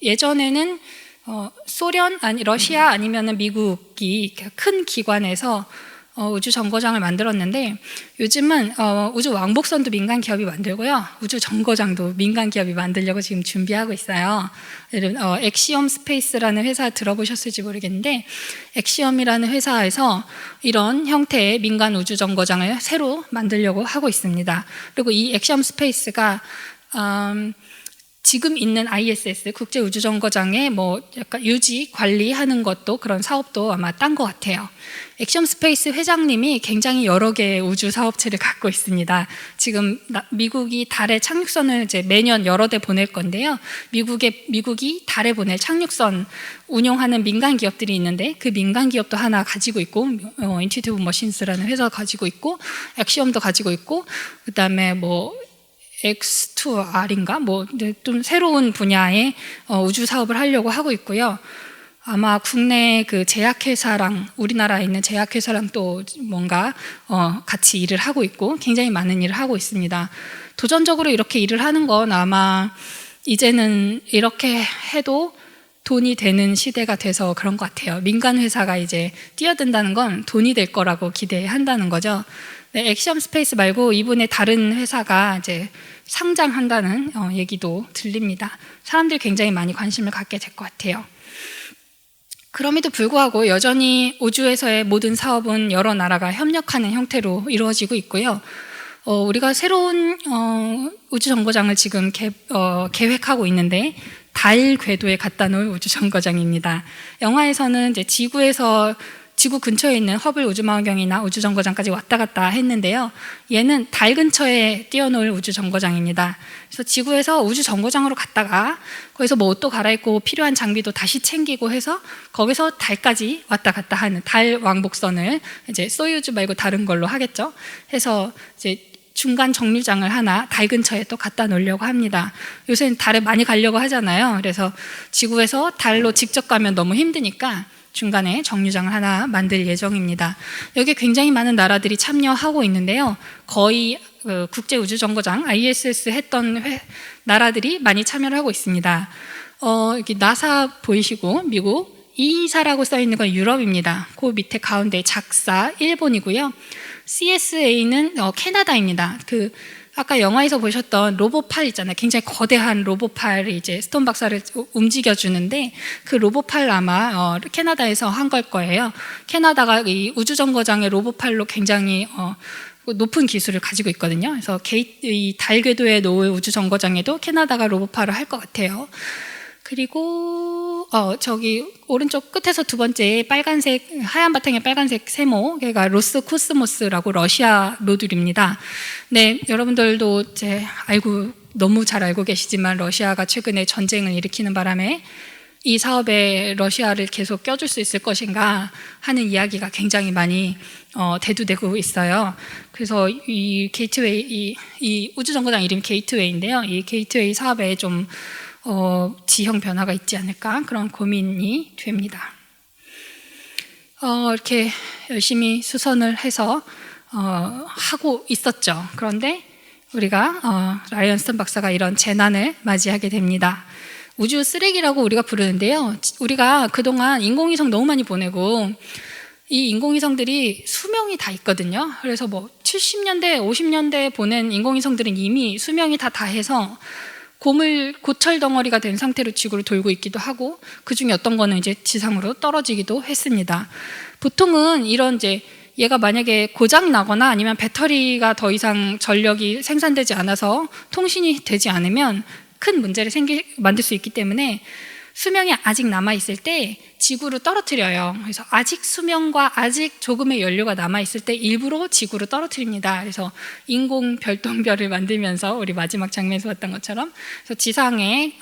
예전에는 러시아 아니면은 미국이 큰 기관에서 우주 정거장을 만들었는데 요즘은 우주 왕복선도 민간 기업이 만들고요. 우주 정거장도 민간 기업이 만들려고 지금 준비하고 있어요. 엑시엄 스페이스라는 회사 들어보셨을지 모르겠는데 엑시엄이라는 회사에서 이런 형태의 민간 우주 정거장을 새로 만들려고 하고 있습니다. 그리고 이 엑시엄 스페이스가 지금 있는 ISS 국제우주정거장의 약간 유지 관리하는 것도 그런 사업도 아마 딴 것 같아요. 엑시엄 스페이스 회장님이 굉장히 여러 개의 우주 사업체를 갖고 있습니다. 지금 미국이 달에 착륙선을 이제 매년 여러 대 보낼 건데요. 미국이 달에 보낼 착륙선 운용하는 민간 기업들이 있는데 그 민간 기업도 하나 가지고 있고 인튜티브 머신스라는 회사가 가지고 있고 엑시엄도 가지고 있고 그다음에 X2R인가? 좀 새로운 분야의 우주 사업을 하려고 하고 있고요. 아마 국내 그 제약회사랑 우리나라에 있는 제약회사랑 또 뭔가 같이 일을 하고 있고 굉장히 많은 일을 하고 있습니다. 도전적으로 이렇게 일을 하는 건 아마 이제는 이렇게 해도 돈이 되는 시대가 돼서 그런 것 같아요. 민간 회사가 이제 뛰어든다는 건 돈이 될 거라고 기대한다는 거죠. 네, 엑시엄 스페이스 말고 이분의 다른 회사가 이제 상장한다는 얘기도 들립니다. 사람들이 굉장히 많이 관심을 갖게 될 것 같아요. 그럼에도 불구하고 여전히 우주에서의 모든 사업은 여러 나라가 협력하는 형태로 이루어지고 있고요. 우리가 새로운 우주 정거장을 지금 계획하고 있는데 달 궤도에 갖다 놓을 우주 정거장입니다. 영화에서는 이제 지구 근처에 있는 허블 우주망원경이나 우주정거장까지 왔다 갔다 했는데요. 얘는 달 근처에 띄워놓을 우주정거장입니다. 그래서 지구에서 우주정거장으로 갔다가 거기서 옷도 갈아입고 필요한 장비도 다시 챙기고 해서 거기서 달까지 왔다 갔다 하는 달 왕복선을 이제 소유주 말고 다른 걸로 하겠죠. 해서 이제 중간 정류장을 하나 달 근처에 또 갖다 놓으려고 합니다. 요새는 달에 많이 가려고 하잖아요. 그래서 지구에서 달로 직접 가면 너무 힘드니까 중간에 정류장을 하나 만들 예정입니다. 여기 굉장히 많은 나라들이 참여하고 있는데요. 거의 국제우주정거장 ISS 했던 나라들이 많이 참여를 하고 있습니다. 여기 나사 보이시고 미국, ESA라고 써 있는 건 유럽입니다. 그 밑에 가운데 작사 일본이고요. CSA는 캐나다입니다. 아까 영화에서 보셨던 로봇팔 있잖아요. 굉장히 거대한 로봇팔을 이제 스톤 박사를 움직여주는데 그 로봇팔 아마 캐나다에서 한 걸 거예요. 캐나다가 이 우주정거장의 로봇팔로 굉장히 높은 기술을 가지고 있거든요. 그래서 이 달 궤도에 놓을 우주정거장에도 캐나다가 로봇팔을 할 것 같아요. 그리고 저기 오른쪽 끝에서 두 번째 빨간색 하얀 바탕에 빨간색 세모 걔가 로스코스모스라고 러시아 모듈입니다. 네, 여러분들도 이제 너무 잘 알고 계시지만 러시아가 최근에 전쟁을 일으키는 바람에 이 사업에 러시아를 계속 껴줄 수 있을 것인가 하는 이야기가 굉장히 많이 대두되고 있어요. 그래서 이 게이트웨이 이 우주정거장 이름이 게이트웨이인데요. 이 게이트웨이 사업에 좀 지형 변화가 있지 않을까 그런 고민이 됩니다. 이렇게 열심히 수선을 해서 하고 있었죠. 그런데 우리가 라이언 스톤 박사가 이런 재난을 맞이하게 됩니다. 우주 쓰레기라고 우리가 부르는데요. 우리가 그동안 인공위성 너무 많이 보내고 이 인공위성들이 수명이 다 있거든요. 그래서 70년대, 50년대 보낸 인공위성들은 이미 수명이 다 다해서 고철 덩어리가 된 상태로 지구를 돌고 있기도 하고, 그 중에 어떤 거는 이제 지상으로 떨어지기도 했습니다. 보통은 이런 이제 얘가 만약에 고장이 나거나 아니면 배터리가 더 이상 전력이 생산되지 않아서 통신이 되지 않으면 큰 문제를 만들 수 있기 때문에 수명이 아직 남아있을 때 지구로 떨어뜨려요. 그래서 아직 수명과 아직 조금의 연료가 남아있을 때 일부러 지구로 떨어뜨립니다. 그래서 인공 별똥별을 만들면서 우리 마지막 장면에서 봤던 것처럼 그래서 지상의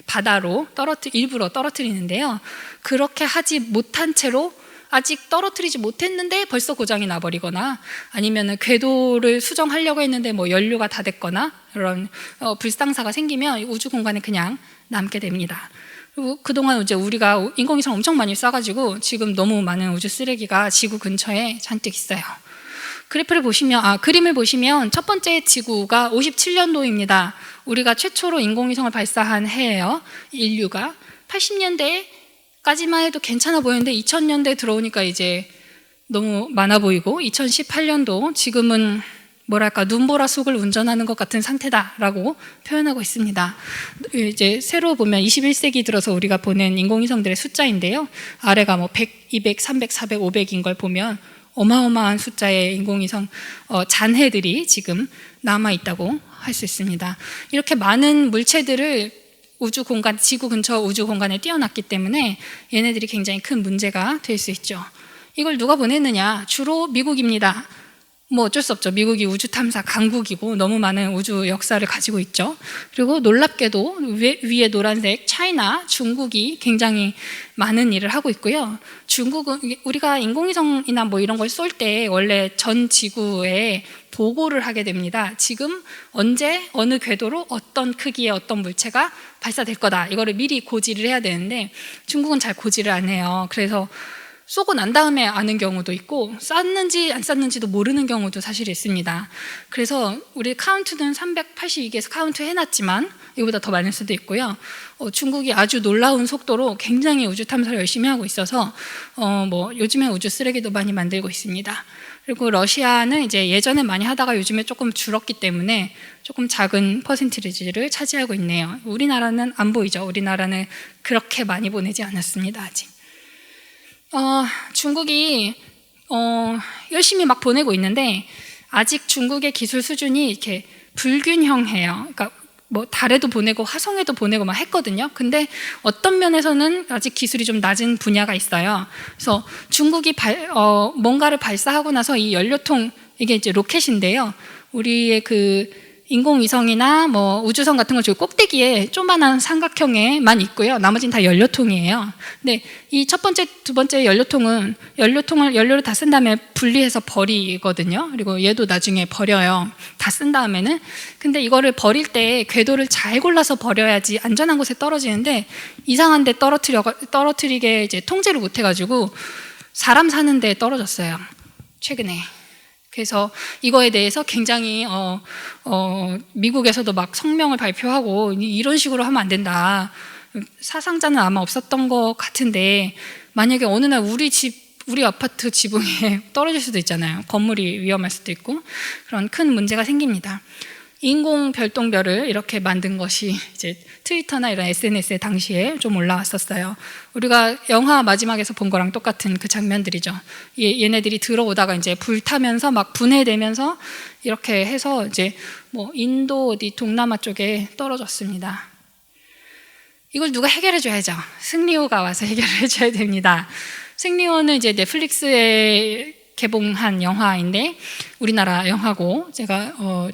바다로 일부러 떨어뜨리는데요. 그렇게 하지 못한 채로 아직 떨어뜨리지 못했는데 벌써 고장이 나버리거나 아니면 궤도를 수정하려고 했는데 뭐 연료가 다 됐거나 이런 불상사가 생기면 우주 공간에 그냥 남게 됩니다. 그리고 그동안 이제 우리가 인공위성 엄청 많이 쏴가지고 지금 너무 많은 우주 쓰레기가 지구 근처에 잔뜩 있어요. 그림을 보시면 첫 번째 지구가 57년도입니다. 우리가 최초로 인공위성을 발사한 해예요. 인류가 80년대까지만 해도 괜찮아 보였는데 2000년대 들어오니까 이제 너무 많아 보이고 2018년도 지금은 뭐랄까 눈보라 속을 운전하는 것 같은 상태다라고 표현하고 있습니다. 이제 새로 보면 21세기 들어서 우리가 보낸 인공위성들의 숫자인데요. 아래가 뭐 100, 200, 300, 400, 500인 걸 보면 어마어마한 숫자의 인공위성 잔해들이 지금 남아 있다고 할 수 있습니다. 이렇게 많은 물체들을 지구 근처 우주 공간에 띄워놨기 때문에 얘네들이 굉장히 큰 문제가 될 수 있죠. 이걸 누가 보냈느냐? 주로 미국입니다. 뭐 어쩔 수 없죠. 미국이 우주 탐사 강국이고 너무 많은 우주 역사를 가지고 있죠. 그리고 놀랍게도 위에 노란색 차이나 중국이 굉장히 많은 일을 하고 있고요. 중국은 우리가 인공위성이나 뭐 이런 걸 쏠 때 원래 전 지구에 보고를 하게 됩니다. 지금 언제 어느 궤도로 어떤 크기의 어떤 물체가 발사될 거다. 이거를 미리 고지를 해야 되는데 중국은 잘 고지를 안 해요. 그래서 쏘고 난 다음에 아는 경우도 있고 쐈는지 안 쐈는지도 모르는 경우도 사실 있습니다. 그래서 우리 카운트는 382개에서 카운트 해놨지만 이거보다 더 많을 수도 있고요. 중국이 아주 놀라운 속도로 굉장히 우주 탐사를 열심히 하고 있어서 뭐 요즘에 우주 쓰레기도 많이 만들고 있습니다. 그리고 러시아는 이제 예전에 많이 하다가 요즘에 조금 줄었기 때문에 조금 작은 퍼센티지를 차지하고 있네요. 우리나라는 안 보이죠. 우리나라는 그렇게 많이 보내지 않았습니다. 아직. 중국이 열심히 막 보내고 있는데 아직 중국의 기술 수준이 이렇게 불균형해요. 그러니까 뭐 달에도 보내고 화성에도 보내고 막 했거든요. 근데 어떤 면에서는 아직 기술이 좀 낮은 분야가 있어요. 그래서 중국이 뭔가를 발사하고 나서 이 연료통, 이게 이제 로켓인데요. 우리의 그 인공위성이나 뭐 우주선 같은 걸 저기 꼭대기에 조그만한 삼각형에만 있고요. 나머지는 다 연료통이에요. 근데 이 첫 번째, 두 번째 연료통을 연료를 다 쓴 다음에 분리해서 버리거든요. 그리고 얘도 나중에 버려요. 다 쓴 다음에는. 근데 이거를 버릴 때 궤도를 잘 골라서 버려야지 안전한 곳에 떨어지는데 이상한 데 떨어뜨리게 이제 통제를 못 해가지고 사람 사는 데 떨어졌어요. 최근에. 그래서 이거에 대해서 굉장히 미국에서도 막 성명을 발표하고 이런 식으로 하면 안 된다. 사상자는 아마 없었던 것 같은데 만약에 어느 날 우리 아파트 지붕에 떨어질 수도 있잖아요. 건물이 위험할 수도 있고 그런 큰 문제가 생깁니다. 인공 별똥별을 이렇게 만든 것이 이제 트위터나 이런 SNS에 당시에 좀 올라왔었어요. 우리가 영화 마지막에서 본 거랑 똑같은 그 장면들이죠. 얘네들이 들어오다가 이제 불타면서 막 분해되면서 이렇게 해서 이제 뭐 인도 어디 동남아 쪽에 떨어졌습니다. 이걸 누가 해결해 줘야죠. 승리호가 와서 해결해 줘야 됩니다. 승리호는 이제 넷플릭스에 개봉한 영화인데 우리나라 영화고 제가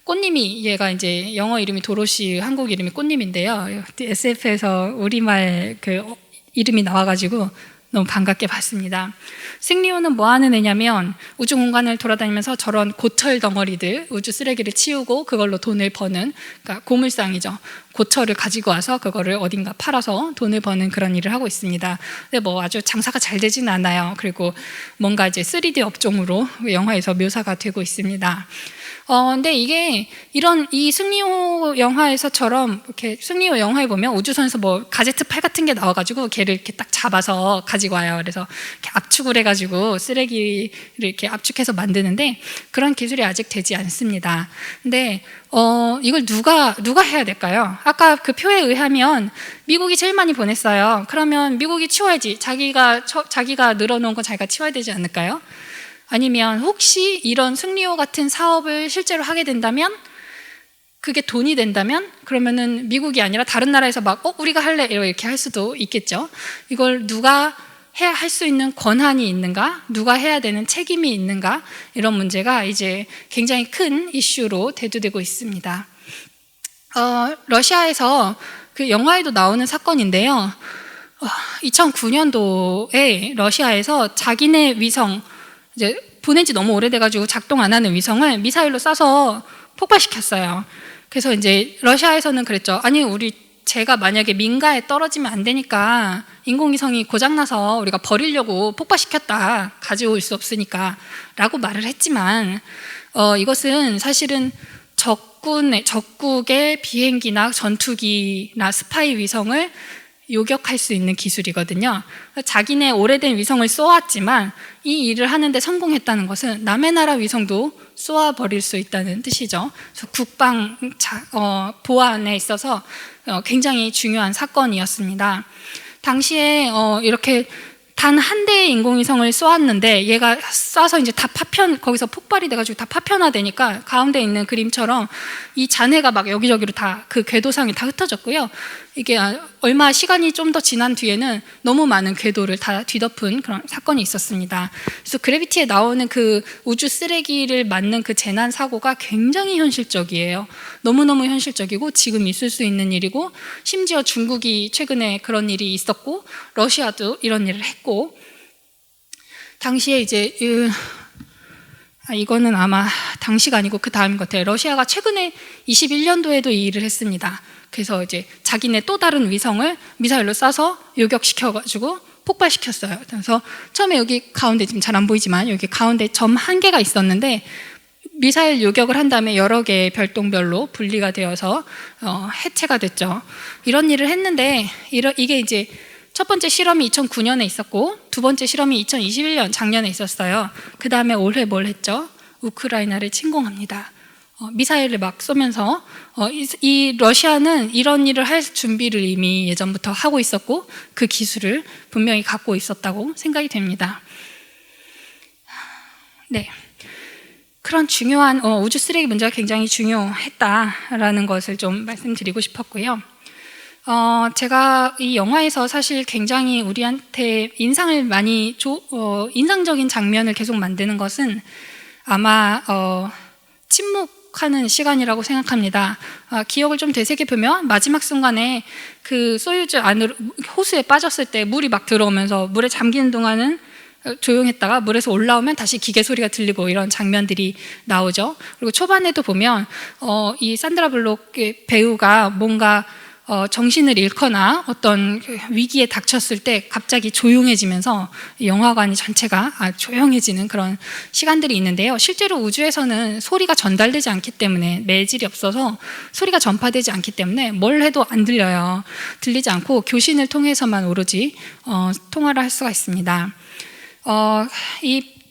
꽃님이 얘가 이제 영어 이름이 도로시, 한국 이름이 꽃님인데요. SF에서 우리말 그 이름이 나와가지고 너무 반갑게 봤습니다. 승리호는 뭐 하는 애냐면 우주 공간을 돌아다니면서 저런 고철 덩어리들, 우주 쓰레기를 치우고 그걸로 돈을 버는, 그러니까 고물상이죠. 고철을 가지고 와서 그거를 어딘가 팔아서 돈을 버는 그런 일을 하고 있습니다. 근데 뭐 아주 장사가 잘 되진 않아요. 그리고 뭔가 이제 3D 업종으로 영화에서 묘사가 되고 있습니다. 근데 이게 이 승리호 영화에서처럼 이렇게 승리호 영화에 보면 우주선에서 뭐 가제트 팔 같은 게 나와가지고 걔를 이렇게 딱 잡아서 가지고 와요. 그래서 이렇게 압축을 해가지고 쓰레기를 이렇게 압축해서 만드는데 그런 기술이 아직 되지 않습니다. 근데 이걸 누가 해야 될까요? 아까 그 표에 의하면 미국이 제일 많이 보냈어요. 그러면 미국이 치워야지. 자기가 늘어놓은 건 자기가 치워야 되지 않을까요? 아니면 혹시 이런 승리호 같은 사업을 실제로 하게 된다면 그게 돈이 된다면 그러면은 미국이 아니라 다른 나라에서 막 우리가 할래 이렇게 할 수도 있겠죠. 이걸 누가 할 수 있는 권한이 있는가? 누가 해야 되는 책임이 있는가? 이런 문제가 이제 굉장히 큰 이슈로 대두되고 있습니다. 러시아에서 그 영화에도 나오는 사건인데요. 2009년도에 러시아에서 자기네 위성 이제 보낸 지 너무 오래돼가지고 작동 안 하는 위성을 미사일로 쏴서 폭발시켰어요. 그래서 이제 러시아에서는 그랬죠. 아니 제가 만약에 민가에 떨어지면 안 되니까 인공위성이 고장나서 우리가 버리려고 폭발시켰다. 가져올 수 없으니까 라고 말을 했지만 이것은 사실은 적국의 비행기나 전투기나 스파이 위성을 요격할 수 있는 기술이거든요. 자기네 오래된 위성을 쏘았지만 이 일을 하는데 성공했다는 것은 남의 나라 위성도 쏘아버릴 수 있다는 뜻이죠. 그래서 국방 보안에 있어서 굉장히 중요한 사건이었습니다. 당시에 이렇게 단 한 대의 인공위성을 쏘았는데 얘가 쏴서 이제 다 거기서 폭발이 돼가지고 다 파편화되니까 가운데 있는 그림처럼 이 잔해가 막 여기저기로 다 그 궤도상이 다 흩어졌고요. 이게 얼마 시간이 좀 더 지난 뒤에는 너무 많은 궤도를 다 뒤덮은 그런 사건이 있었습니다. 그래서 그래비티에 나오는 그 우주 쓰레기를 맞는 그 재난 사고가 굉장히 현실적이에요. 너무너무 현실적이고 지금 있을 수 있는 일이고 심지어 중국이 최근에 그런 일이 있었고 러시아도 이런 일을 했고 당시에 이제 이거는 아마 당시가 아니고 그 다음인 것 같아요. 러시아가 최근에 21년도에도 이 일을 했습니다. 그래서 이제 자기네 또 다른 위성을 미사일로 쏴서 요격시켜가지고 폭발시켰어요. 그래서 처음에 여기 가운데 지금 잘 안 보이지만 여기 가운데 점 한 개가 있었는데 미사일 요격을 한 다음에 여러 개의 별똥별로 분리가 되어서 해체가 됐죠. 이런 일을 했는데 이게 이제 첫 번째 실험이 2009년에 있었고 두 번째 실험이 2021년 작년에 있었어요. 그 다음에 올해 뭘 했죠? 우크라이나를 침공합니다. 미사일을 막 쏘면서 이 러시아는 이런 일을 할 준비를 이미 예전부터 하고 있었고 그 기술을 분명히 갖고 있었다고 생각이 됩니다. 네, 그런 중요한 우주 쓰레기 문제가 굉장히 중요했다라는 것을 좀 말씀드리고 싶었고요. 제가 이 영화에서 사실 굉장히 우리한테 인상을 많이 인상적인 장면을 계속 만드는 것은 아마 침묵하는 시간이라고 생각합니다. 기억을 좀 되새겨 보면 마지막 순간에 그 소유주 안으로 호수에 빠졌을 때 물이 막 들어오면서 물에 잠기는 동안은 조용했다가 물에서 올라오면 다시 기계 소리가 들리고 이런 장면들이 나오죠. 그리고 초반에도 보면 이 산드라 블록 배우가 뭔가 정신을 잃거나 어떤 위기에 닥쳤을 때 갑자기 조용해지면서 영화관 전체가 조용해지는 그런 시간들이 있는데요. 실제로 우주에서는 소리가 전달되지 않기 때문에 매질이 없어서 소리가 전파되지 않기 때문에 뭘 해도 안 들려요. 들리지 않고 교신을 통해서만 오로지 통화를 할 수가 있습니다.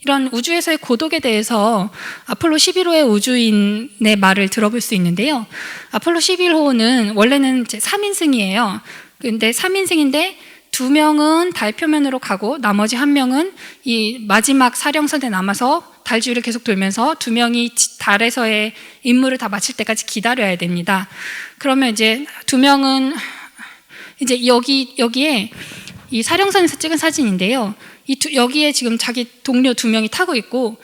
이런 우주에서의 고독에 대해서 아폴로 11호의 우주인의 말을 들어볼 수 있는데요. 아폴로 11호는 원래는 이제 3인승이에요. 근데 3인승인데 2명은 달 표면으로 가고 나머지 1명은 이 마지막 사령선에 남아서 달 주위를 계속 돌면서 2명이 달에서의 임무를 다 마칠 때까지 기다려야 됩니다. 그러면 이제 2명은 이제 여기에 이 사령선에서 찍은 사진인데요. 여기에 지금 자기 동료 2명이 타고 있고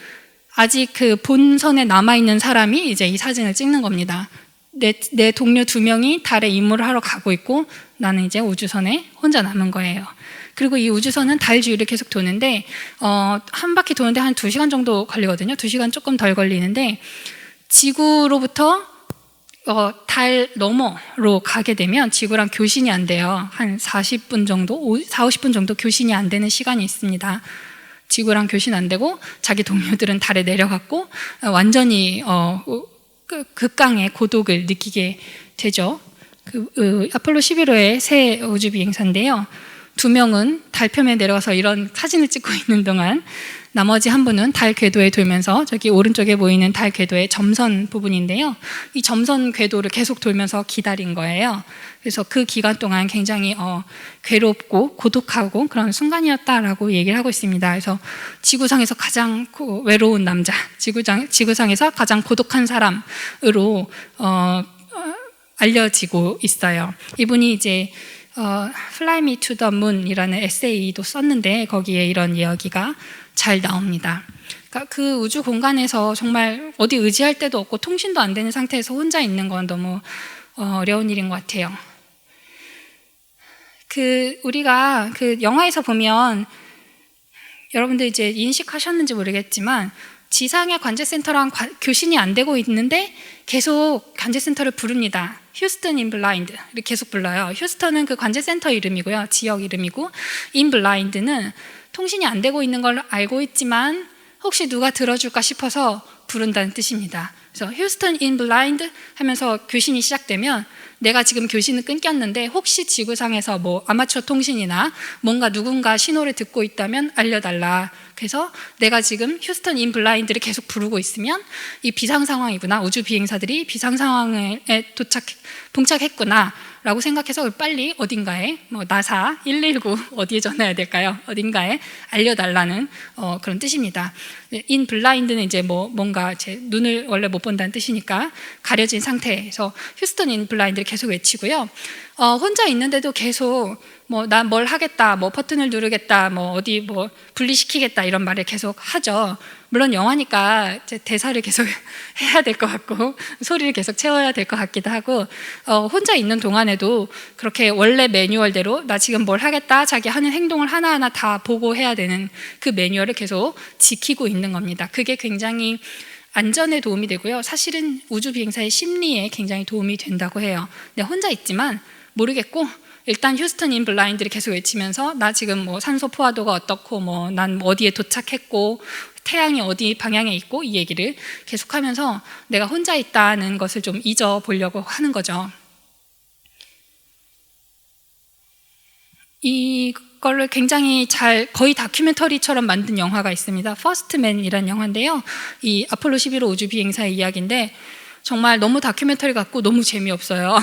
아직 그 본선에 남아있는 사람이 이제 이 사진을 찍는 겁니다. 내 동료 2명이 달에 임무를 하러 가고 있고 나는 이제 우주선에 혼자 남은 거예요. 그리고 이 우주선은 달 주위를 계속 도는데 한 바퀴 도는데 한 2시간 정도 걸리거든요. 2시간 조금 덜 걸리는데 지구로부터 달 너머로 가게 되면 지구랑 교신이 안 돼요. 한 40분 정도, 50분 정도 교신이 안 되는 시간이 있습니다. 지구랑 교신 안 되고 자기 동료들은 달에 내려갔고 완전히 극강의 고독을 느끼게 되죠. 아폴로 11호의 새 우주 비행사인데요. 2명은 달 표면에 내려가서 이런 사진을 찍고 있는 동안 나머지 한 분은 달 궤도에 돌면서 저기 오른쪽에 보이는 달 궤도의 점선 부분인데요. 이 점선 궤도를 계속 돌면서 기다린 거예요. 그래서 그 기간 동안 굉장히 괴롭고 고독하고 그런 순간이었다라고 얘기를 하고 있습니다. 그래서 지구상에서 가장 외로운 남자, 지구상에서 가장 고독한 사람으로 알려지고 있어요. 이분이 이제 Fly Me to the Moon이라는 에세이도 썼는데 거기에 이런 이야기가 잘 나옵니다. 그러니까 그 우주 공간에서 정말 어디 의지할 데도 없고 통신도 안 되는 상태에서 혼자 있는 건 너무 어려운 일인 것 같아요. 우리가 영화에서 보면 여러분들 이제 인식하셨는지 모르겠지만 지상의 관제센터랑 교신이 안 되고 있는데 계속 관제센터를 부릅니다. 휴스턴 인 블라인드 이렇게 계속 불러요. 휴스턴은 그 관제센터 이름이고요. 지역 이름이고 인 블라인드는 통신이 안 되고 있는 걸 알고 있지만 혹시 누가 들어줄까 싶어서 부른다는 뜻입니다. 그래서 휴스턴 인 블라인드 하면서 교신이 시작되면 내가 지금 교신은 끊겼는데 혹시 지구상에서 뭐 아마추어 통신이나 뭔가 누군가 신호를 듣고 있다면 알려달라. 그래서 내가 지금 휴스턴 인 블라인드를 계속 부르고 있으면 이 비상 상황이구나. 우주 비행사들이 비상 상황에 봉착했구나 라고 생각해서 빨리 어딘가에 나사 119 어디에 전화해야 될까요? 어딘가에 알려달라는 그런 뜻입니다. 인 블라인드는 이제 뭔가 제 눈을 원래 못 본다는 뜻이니까 가려진 상태에서 휴스턴 인 블라인드를 계속 외치고요. 혼자 있는데도 계속 나 뭘 하겠다, 버튼을 누르겠다, 어디 분리시키겠다 이런 말을 계속 하죠. 물론 영화니까 이제 대사를 계속 해야 될 것 같고 소리를 계속 채워야 될 것 같기도 하고 혼자 있는 동안에도 그렇게 원래 매뉴얼대로 나 지금 뭘 하겠다, 자기 하는 행동을 하나하나 다 보고해야 되는 그 매뉴얼을 계속 지키고 있는 겁니다. 그게 굉장히 안전에 도움이 되고요. 사실은 우주 비행사의 심리에 굉장히 도움이 된다고 해요. 내가 혼자 있지만 모르겠고 일단 휴스턴 인 블라인드를 계속 외치면서 나 지금 산소 포화도가 어떻고 난 어디에 도착했고 태양이 어디 방향에 있고 이 얘기를 계속하면서 내가 혼자 있다는 것을 좀 잊어보려고 하는 거죠. 이걸로 굉장히 거의 다큐멘터리처럼 만든 영화가 있습니다. 퍼스트맨이라는 영화인데요. 이 아폴로 11호 우주 비행사의 이야기인데 정말 너무 다큐멘터리 같고 너무 재미없어요.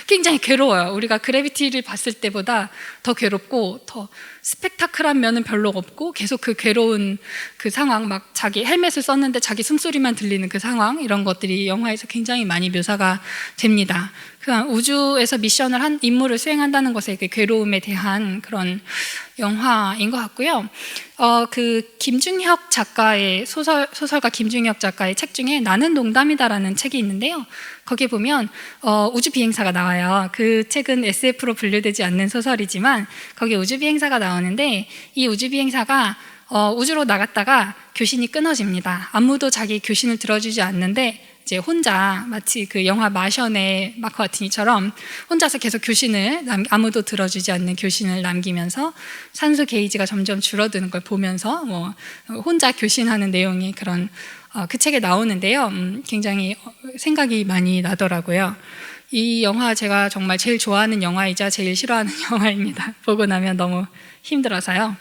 굉장히 괴로워요. 우리가 그래비티를 봤을 때보다 더 괴롭고 더 스펙타클한 면은 별로 없고 계속 그 괴로운 그 상황, 막 자기 헬멧을 썼는데 자기 숨소리만 들리는 그 상황, 이런 것들이 영화에서 굉장히 많이 묘사가 됩니다. 우주에서 미션을 한 임무를 수행한다는 것의 그 괴로움에 대한 그런 영화인 것 같고요. 김중혁 작가의 소설가 김중혁 작가의 책 중에 나는 농담이다라는 책이 있는데요. 거기에 보면 우주 비행사가 나와요. 그 책은 SF로 분류되지 않는 소설이지만 거기에 우주 비행사가 나오는데 이 우주 비행사가 우주로 나갔다가 교신이 끊어집니다. 아무도 자기 교신을 들어주지 않는데 이제 혼자 마치 그 영화 마션의 마크 와트니처럼 혼자서 계속 교신을 아무도 들어주지 않는 교신을 남기면서 산소 게이지가 점점 줄어드는 걸 보면서 혼자 교신하는 내용이 그런 그 책에 나오는데요. 굉장히 생각이 많이 나더라고요. 이 영화 제가 정말 제일 좋아하는 영화이자 제일 싫어하는 영화입니다. 보고 나면 너무 힘들어서요.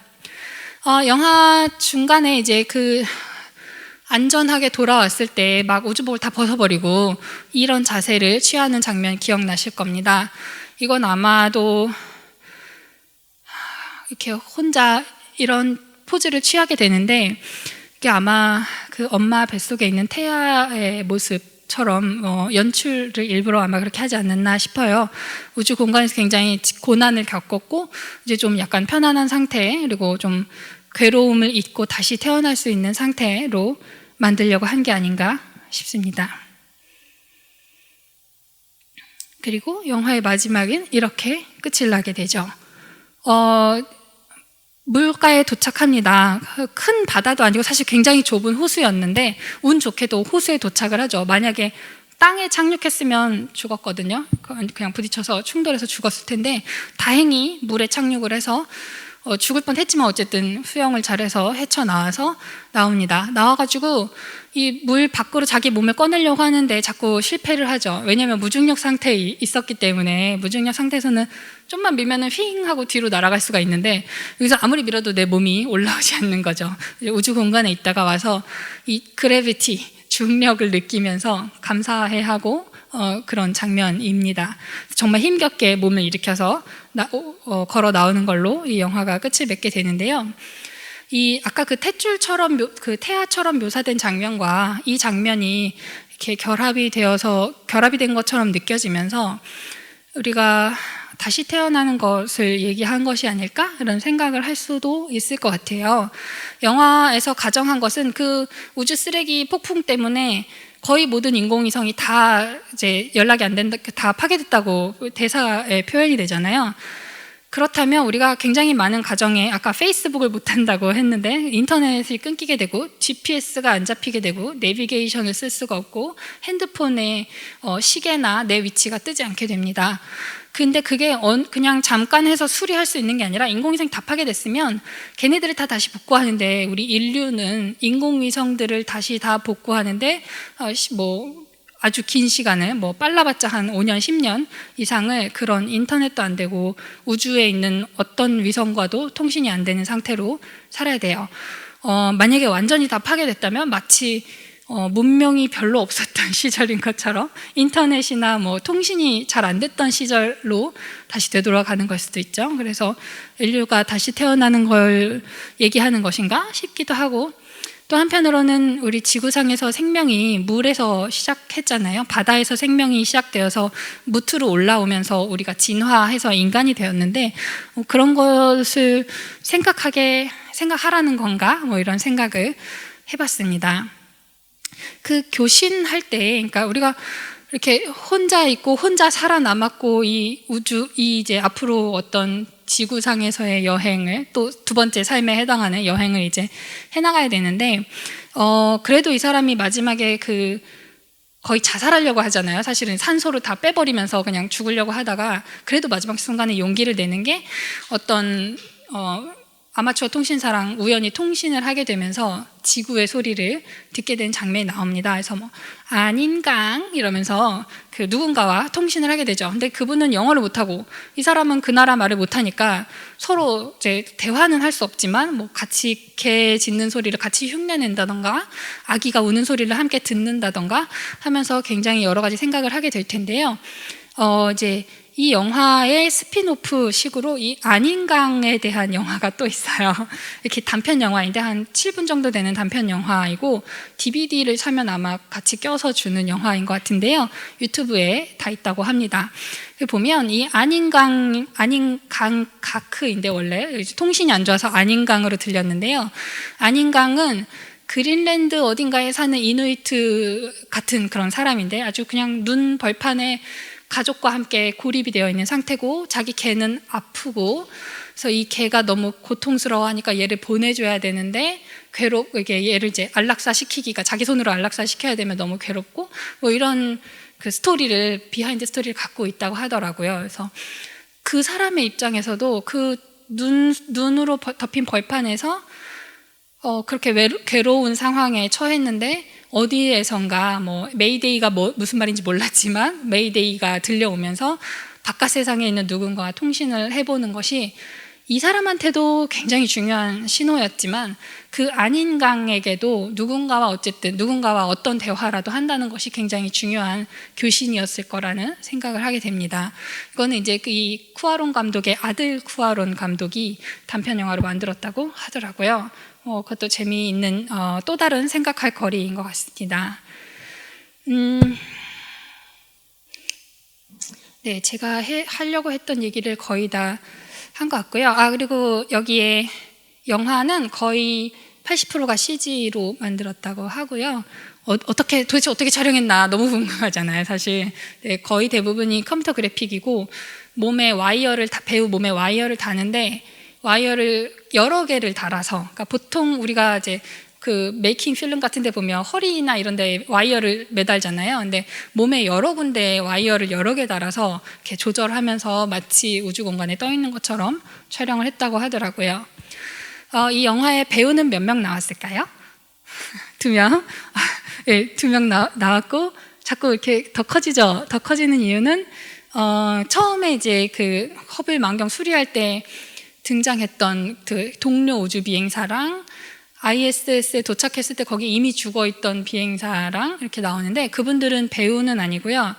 영화 중간에 이제 안전하게 돌아왔을 때 막 우주복을 다 벗어버리고 이런 자세를 취하는 장면 기억나실 겁니다. 이건 아마도 이렇게 혼자 이런 포즈를 취하게 되는데 이게 아마 그 엄마 뱃속에 있는 태아의 모습처럼 연출을 일부러 아마 그렇게 하지 않았나 싶어요. 우주 공간에서 굉장히 고난을 겪었고 이제 좀 약간 편안한 상태, 그리고 좀 괴로움을 잊고 다시 태어날 수 있는 상태로 만들려고 한 게 아닌가 싶습니다. 그리고 영화의 마지막은 이렇게 끝을 나게 되죠. 물가에 도착합니다. 큰 바다도 아니고 사실 굉장히 좁은 호수였는데 운 좋게도 호수에 도착을 하죠. 만약에 땅에 착륙했으면 죽었거든요. 그냥 부딪혀서 충돌해서 죽었을 텐데 다행히 물에 착륙을 해서 죽을 뻔했지만 어쨌든 수영을 잘해서 헤쳐나와서 나옵니다. 나와가지고 이 물 밖으로 자기 몸을 꺼내려고 하는데 자꾸 실패를 하죠. 왜냐하면 무중력 상태에 있었기 때문에. 무중력 상태에서는 좀만 밀면은 휘잉 하고 뒤로 날아갈 수가 있는데 여기서 아무리 밀어도 내 몸이 올라오지 않는 거죠. 우주 공간에 있다가 와서 이 그래비티, 중력을 느끼면서 감사해하고 그런 장면입니다. 정말 힘겹게 몸을 일으켜서 걸어 나오는 걸로 이 영화가 끝을 맺게 되는데요. 이 아까 그 탯줄처럼 그 태아처럼 묘사된 장면과 이 장면이 이렇게 결합이 된 것처럼 느껴지면서 우리가 다시 태어나는 것을 얘기한 것이 아닐까? 이런 생각을 할 수도 있을 것 같아요. 영화에서 가정한 것은 그 우주 쓰레기 폭풍 때문에 거의 모든 인공위성이 다 이제 연락이 안 된다, 다 파괴됐다고 대사에 표현이 되잖아요. 그렇다면 우리가 굉장히 많은 가정에 아까 페이스북을 못 한다고 했는데 인터넷이 끊기게 되고 GPS가 안 잡히게 되고 내비게이션을 쓸 수가 없고 핸드폰에 시계나 내 위치가 뜨지 않게 됩니다. 근데 그게 그냥 잠깐 해서 수리할 수 있는 게 아니라 인공위성이 다 파괴됐으면 걔네들을 다시 복구하는데 우리 인류는 인공위성들을 다시 다 복구하는데 아주 긴 시간을 빨라봤자 한 5년, 10년 이상을 그런 인터넷도 안 되고 우주에 있는 어떤 위성과도 통신이 안 되는 상태로 살아야 돼요. 만약에 완전히 다 파괴됐다면 마치 문명이 별로 없었던 시절인 것처럼 인터넷이나 통신이 잘 안 됐던 시절로 다시 되돌아가는 걸 수도 있죠. 그래서 인류가 다시 태어나는 걸 얘기하는 것인가 싶기도 하고 또 한편으로는 우리 지구상에서 생명이 물에서 시작했잖아요. 바다에서 생명이 시작되어서 무트로 올라오면서 우리가 진화해서 인간이 되었는데 그런 것을 생각하라는 건가? 이런 생각을 해봤습니다. 그 교신할 때, 그러니까 우리가 이렇게 혼자 있고 혼자 살아남았고 이 이제 앞으로 어떤 지구상에서의 여행을 또 두 번째 삶에 해당하는 여행을 이제 해나가야 되는데 그래도 이 사람이 마지막에 거의 자살하려고 하잖아요. 사실은 산소를 다 빼버리면서 그냥 죽으려고 하다가 그래도 마지막 순간에 용기를 내는 게 어떤 아마추어 통신사랑 우연히 통신을 하게 되면서 지구의 소리를 듣게 된 장면이 나옵니다. 그래서 아닌강 이러면서 그 누군가와 통신을 하게 되죠. 근데 그분은 영어를 못하고 이 사람은 그 나라 말을 못하니까 서로 이제 대화는 할 수 없지만 같이 개 짖는 소리를 같이 흉내낸다던가 아기가 우는 소리를 함께 듣는다던가 하면서 굉장히 여러 가지 생각을 하게 될 텐데요. 이제 이 영화의 스핀오프 식으로 이 안인강에 대한 영화가 또 있어요. 이렇게 단편 영화인데 한 7분 정도 되는 단편 영화이고 DVD를 사면 아마 같이 껴서 주는 영화인 것 같은데요. 유튜브에 다 있다고 합니다. 보면 이 안인강 가크인데 원래 통신이 안 좋아서 안인강으로 들렸는데요. 안인강은 그린랜드 어딘가에 사는 이누이트 같은 그런 사람인데 아주 그냥 눈 벌판에 가족과 함께 고립이 되어 있는 상태고 자기 개는 아프고 그래서 이 개가 너무 고통스러워하니까 얘를 보내줘야 되는데 이게 얘를 이제 안락사시키기가 자기 손으로 안락사시켜야 되면 너무 괴롭고 이런 그 비하인드 스토리를 갖고 있다고 하더라고요. 그래서 그 사람의 입장에서도 그 눈으로 덮인 벌판에서 그렇게 괴로운 상황에 처했는데 어디에선가 메이데이가 무슨 말인지 몰랐지만 메이데이가 들려오면서 바깥 세상에 있는 누군가와 통신을 해보는 것이 이 사람한테도 굉장히 중요한 신호였지만 그 안인강에게도 누군가와 어떤 대화라도 한다는 것이 굉장히 중요한 교신이었을 거라는 생각을 하게 됩니다. 이거는 이제 이 쿠아론 감독의 아들 쿠아론 감독이 단편 영화로 만들었다고 하더라고요. 그것도 재미있는 또 다른 생각할 거리인 것 같습니다. 네, 제가 하려고 했던 얘기를 거의 다 한 것 같고요. 그리고 여기에 영화는 거의 80%가 CG로 만들었다고 하고요. 도대체 어떻게 촬영했나 너무 궁금하잖아요, 사실. 네, 거의 대부분이 컴퓨터 그래픽이고 배우 몸에 와이어를 다는데 와이어를 여러 개를 달아서, 그러니까 보통 우리가 이제 그 메이킹 필름 같은 데 보면 허리나 이런 데 와이어를 매달잖아요. 근데 몸에 여러 군데 와이어를 여러 개 달아서 이렇게 조절하면서 마치 우주 공간에 떠 있는 것처럼 촬영을 했다고 하더라고요. 이 영화에 배우는 몇 명 나왔을까요? 2명. 네, 2명 나왔고 자꾸 이렇게 더 커지죠. 더 커지는 이유는 처음에 이제 그 허블 망원경 수리할 때 등장했던 그 동료 우주 비행사랑 ISS에 도착했을 때 거기 이미 죽어있던 비행사랑 이렇게 나오는데 그분들은 배우는 아니고요.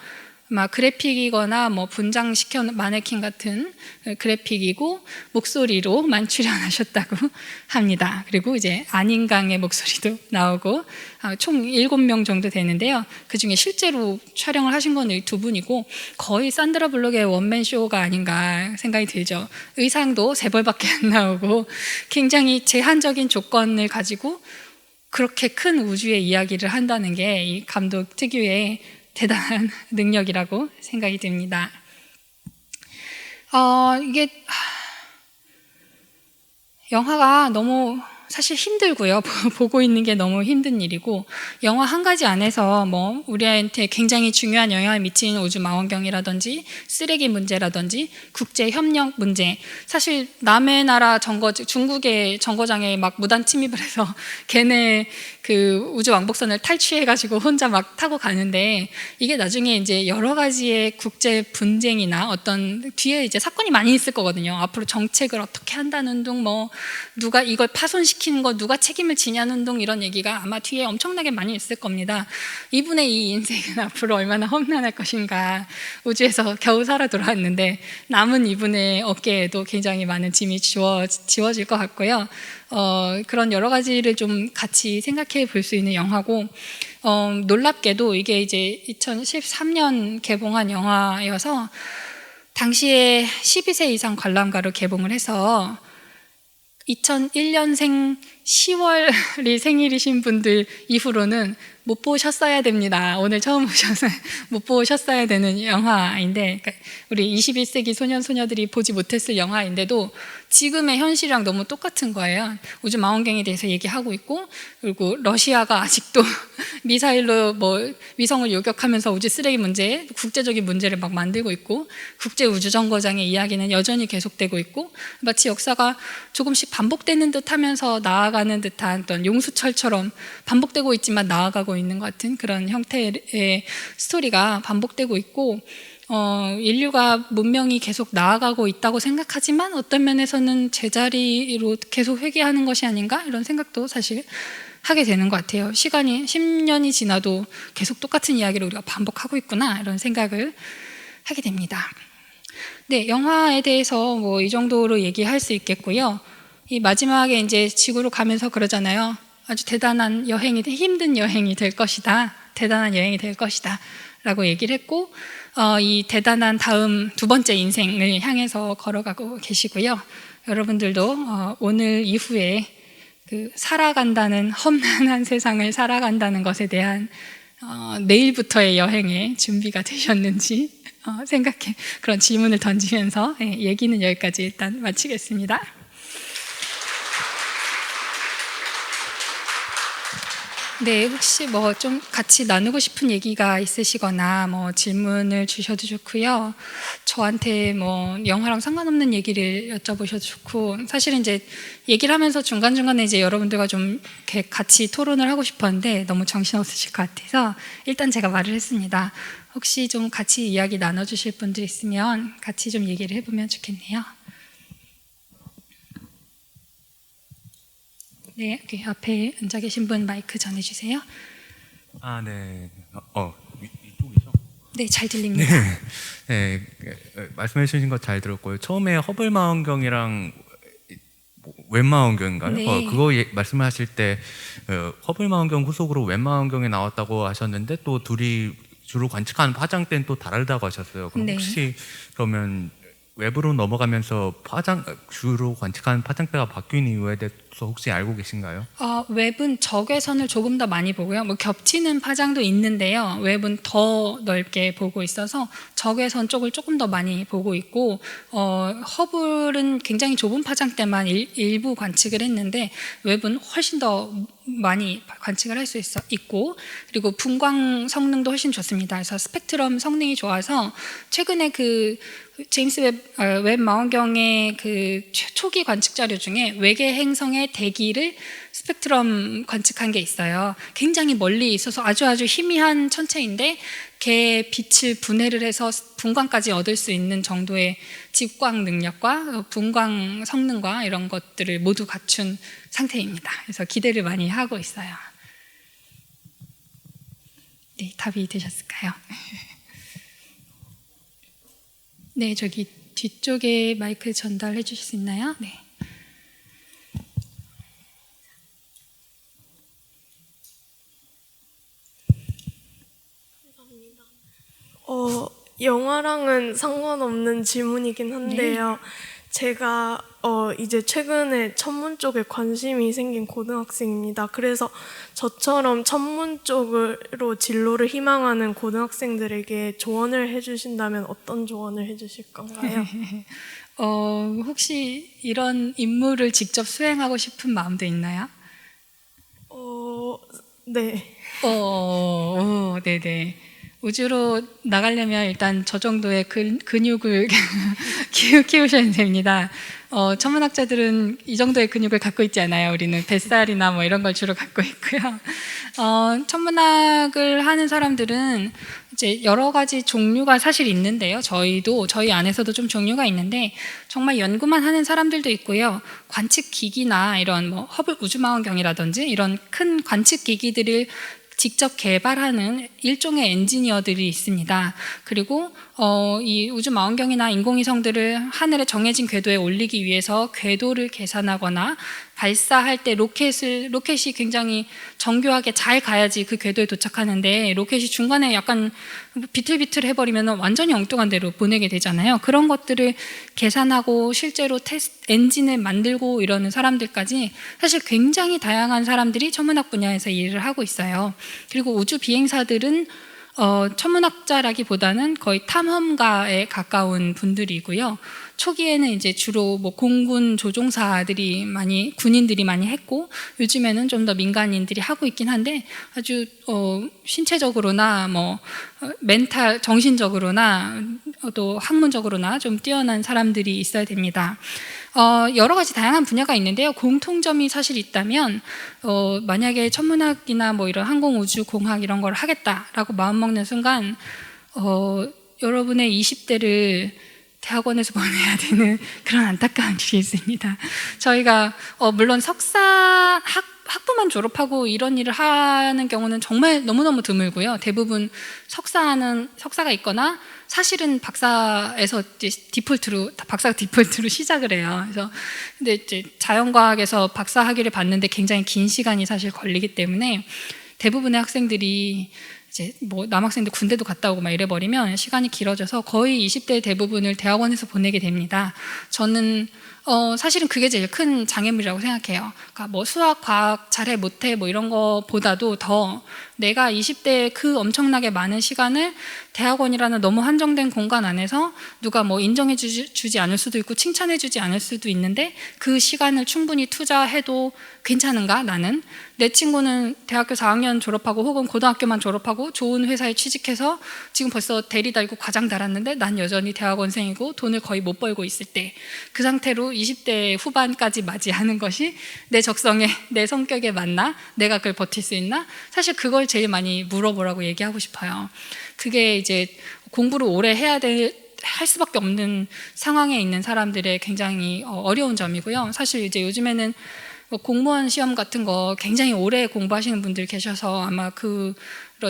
막 그래픽이거나 뭐 분장시켜 마네킹 같은 그래픽이고 목소리로만 출연하셨다고 합니다. 그리고 이제 안인강의 목소리도 나오고 총 7명 정도 되는데요. 그중에 실제로 촬영을 하신 건 이 2분이고 거의 산드라 블록의 원맨 쇼가 아닌가 생각이 들죠. 의상도 3벌밖에 안 나오고 굉장히 제한적인 조건을 가지고 그렇게 큰 우주의 이야기를 한다는 게 이 감독 특유의 대단한 능력이라고 생각이 듭니다. 이게 영화가 너무 사실 힘들고요. 보고 있는 게 너무 힘든 일이고 영화 한 가지 안에서 뭐 우리한테 굉장히 중요한 영향을 미치는 우주 망원경이라든지 쓰레기 문제라든지 국제 협력 문제 사실 남의 나라 중국의 정거장에 막 무단 침입을 해서 걔네 그 우주 왕복선을 탈취해가지고 혼자 막 타고 가는데 이게 나중에 이제 여러 가지의 국제 분쟁이나 어떤 뒤에 이제 사건이 많이 있을 거거든요. 앞으로 정책을 어떻게 한다는 둥 뭐 누가 이걸 파손시키는 거 누가 책임을 지냐는 둥 이런 얘기가 아마 뒤에 엄청나게 많이 있을 겁니다. 이분의 이 인생은 앞으로 얼마나 험난할 것인가. 우주에서 겨우 살아 돌아왔는데 남은 이분의 어깨에도 굉장히 많은 짐이 지워질 것 같고요. 그런 여러 가지를 좀 같이 생각해 볼 수 있는 영화고 놀랍게도 이게 이제 2013년 개봉한 영화여서 당시에 12세 이상 관람가로 개봉을 해서 2001년생 10월이 생일이신 분들 이후로는 못 보셨어야 됩니다. 오늘 처음 보셔서 못 보셨어야 되는 영화인데 그러니까 우리 21세기 소년 소녀들이 보지 못했을 영화인데도 지금의 현실이랑 너무 똑같은 거예요. 우주 망원경에 대해서 얘기하고 있고 그리고 러시아가 아직도 미사일로 뭐 위성을 요격하면서 우주 쓰레기 문제, 국제적인 문제를 막 만들고 있고 국제 우주 정거장의 이야기는 여전히 계속되고 있고 마치 역사가 조금씩 반복되는 듯하면서 나아가는 듯한 어떤 용수철처럼 반복되고 있지만 나아가고 있는 것 같은 그런 형태의 스토리가 반복되고 있고 인류가 문명이 계속 나아가고 있다고 생각하지만 어떤 면에서는 제자리로 계속 회귀하는 것이 아닌가 이런 생각도 사실 하게 되는 것 같아요. 시간이 10년이 지나도 계속 똑같은 이야기를 우리가 반복하고 있구나 이런 생각을 하게 됩니다. 네, 영화에 대해서 뭐 이 정도로 얘기할 수 있겠고요. 이 마지막에 이제 지구로 가면서 그러잖아요. 아주 대단한 여행이 힘든 여행이 될 것이다. 대단한 여행이 될 것이다. 라고 얘기를 했고 이 대단한 다음 2번째 인생을 향해서 걸어가고 계시고요. 여러분들도 오늘 이후에 그 살아간다는 험난한 세상을 살아간다는 것에 대한 내일부터의 여행에 준비가 되셨는지 생각해 그런 질문을 던지면서 얘기는 여기까지 일단 마치겠습니다. 네, 혹시 뭐 좀 같이 나누고 싶은 얘기가 있으시거나 뭐 질문을 주셔도 좋고요. 저한테 뭐 영화랑 상관없는 얘기를 여쭤보셔도 좋고 사실은 이제 얘기를 하면서 중간중간에 이제 여러분들과 좀 이렇게 같이 토론을 하고 싶었는데 너무 정신없으실 것 같아서 일단 제가 말을 했습니다. 혹시 좀 같이 이야기 나눠주실 분들 있으면 같이 좀 얘기를 해보면 좋겠네요. 네, 여기 앞에 앉아 계신 분 마이크 전해주세요. 아, 네. 이쪽이죠? 네, 잘 들립니다. 네, 말씀해 주신 거 잘 들었고요. 처음에 허블 망원경이랑 웬 망원경인가요? 네. 그거 말씀하실 때 허블 망원경 후속으로 웬 망원경이 나왔다고 하셨는데 또 둘이 주로 관측하는 파장대는 또 다르다고 하셨어요. 그럼 네. 혹시 그러면 외부로 넘어가면서 주로 관측하는 파장대가 바뀐 이유에 대해서 혹시 알고 계신가요? 웹은 적외선을 조금 더 많이 보고요. 뭐 겹치는 파장도 있는데요. 웹은 더 넓게 보고 있어서 적외선 쪽을 조금 더 많이 보고 있고 허블은 굉장히 좁은 파장대만 일부 관측을 했는데 웹은 훨씬 더 많이 관측을 할 수 있고, 그리고 분광 성능도 훨씬 좋습니다. 그래서 스펙트럼 성능이 좋아서 최근에 그 제임스 웹 망원경의 그 초기 관측 자료 중에 외계 행성의 대기를 스펙트럼 관측한 게 있어요. 굉장히 멀리 있어서 아주 희미한 천체인데 걔 빛을 분해를 해서 분광까지 얻을 수 있는 정도의 집광 능력과 분광 성능과 이런 것들을 모두 갖춘 상태입니다. 그래서 기대를 많이 하고 있어요. 네, 답이 되셨을까요? 네, 저기 뒤쪽에 마이크 전달해 주실 수 있나요? 네. 영화랑은 상관없는 질문이긴 한데요. 제가 이제 최근에 천문 쪽에 관심이 생긴 고등학생입니다. 그래서 저처럼 천문 쪽으로 진로를 희망하는 고등학생들에게 조언을 해주신다면 어떤 조언을 해주실 건가요? 혹시 이런 임무를 직접 수행하고 싶은 마음도 있나요? 네. 네네. 우주로 나가려면 일단 저 정도의 근육을 키우셔야 됩니다. 천문학자들은 이 정도의 근육을 갖고 있지 않아요. 우리는 뱃살이나 뭐 이런 걸 주로 갖고 있고요. 천문학을 하는 사람들은 이제 여러 가지 종류가 사실 있는데요. 저희 안에서도 좀 종류가 있는데 정말 연구만 하는 사람들도 있고요. 관측 기기나 이런 뭐 허블 우주망원경이라든지 이런 큰 관측 기기들을 직접 개발하는 일종의 엔지니어들이 있습니다. 그리고 이 우주 망원경이나 인공위성들을 하늘에 정해진 궤도에 올리기 위해서 궤도를 계산하거나 발사할 때 로켓이 굉장히 정교하게 잘 가야지 그 궤도에 도착하는데 로켓이 중간에 약간 비틀비틀 해버리면 완전히 엉뚱한 데로 보내게 되잖아요. 그런 것들을 계산하고 실제로 엔진을 만들고 이러는 사람들까지 사실 굉장히 다양한 사람들이 천문학 분야에서 일을 하고 있어요. 그리고 우주 비행사들은 천문학자라기보다는 거의 탐험가에 가까운 분들이고요. 초기에는 이제 주로 뭐 공군 조종사들이 군인들이 많이 했고, 요즘에는 좀 더 민간인들이 하고 있긴 한데, 아주 신체적으로나 정신적으로나 또 학문적으로나 좀 뛰어난 사람들이 있어야 됩니다. 여러 가지 다양한 분야가 있는데요. 공통점이 사실 있다면 만약에 천문학이나 뭐 이런 항공우주공학 이런 걸 하겠다라고 마음먹는 순간 여러분의 20대를 대학원에서 보내야 되는 그런 안타까운 일이 있습니다. 저희가 물론 학부만 졸업하고 이런 일을 하는 경우는 정말 너무너무 드물고요. 대부분 석사가 있거나 사실은 박사에서 박사가 디폴트로 시작을 해요. 그래서 근데 이제 자연과학에서 박사 학위를 받는데 굉장히 긴 시간이 사실 걸리기 때문에 대부분의 학생들이 이제 뭐 남학생들 군대도 갔다 오고 막 이래버리면 시간이 길어져서 거의 20대 대부분을 대학원에서 보내게 됩니다. 저는 사실은 그게 제일 큰 장애물이라고 생각해요. 그러니까 뭐 수학, 과학 잘해 못해 뭐 이런 거보다도 더 내가 20대에 그 엄청나게 많은 시간을 대학원이라는 너무 한정된 공간 안에서 누가 뭐 인정해 주지 않을 수도 있고 칭찬해 주지 않을 수도 있는데 그 시간을 충분히 투자해도 괜찮은가 나는? 내 친구는 대학교 4학년 졸업하고 혹은 고등학교만 졸업하고 좋은 회사에 취직해서 지금 벌써 대리 달고 과장 달았는데 난 여전히 대학원생이고 돈을 거의 못 벌고 있을 때 그 상태로 20대 후반까지 맞이하는 것이 내 적성에 내 성격에 맞나? 내가 그걸 버틸 수 있나? 사실 그걸 제일 많이 물어보라고 얘기하고 싶어요. 그게 이제 공부를 오래 할 수밖에 없는 상황에 있는 사람들의 굉장히 어려운 점이고요. 사실 이제 요즘에는 공무원 시험 같은 거 굉장히 오래 공부하시는 분들 계셔서 아마 그런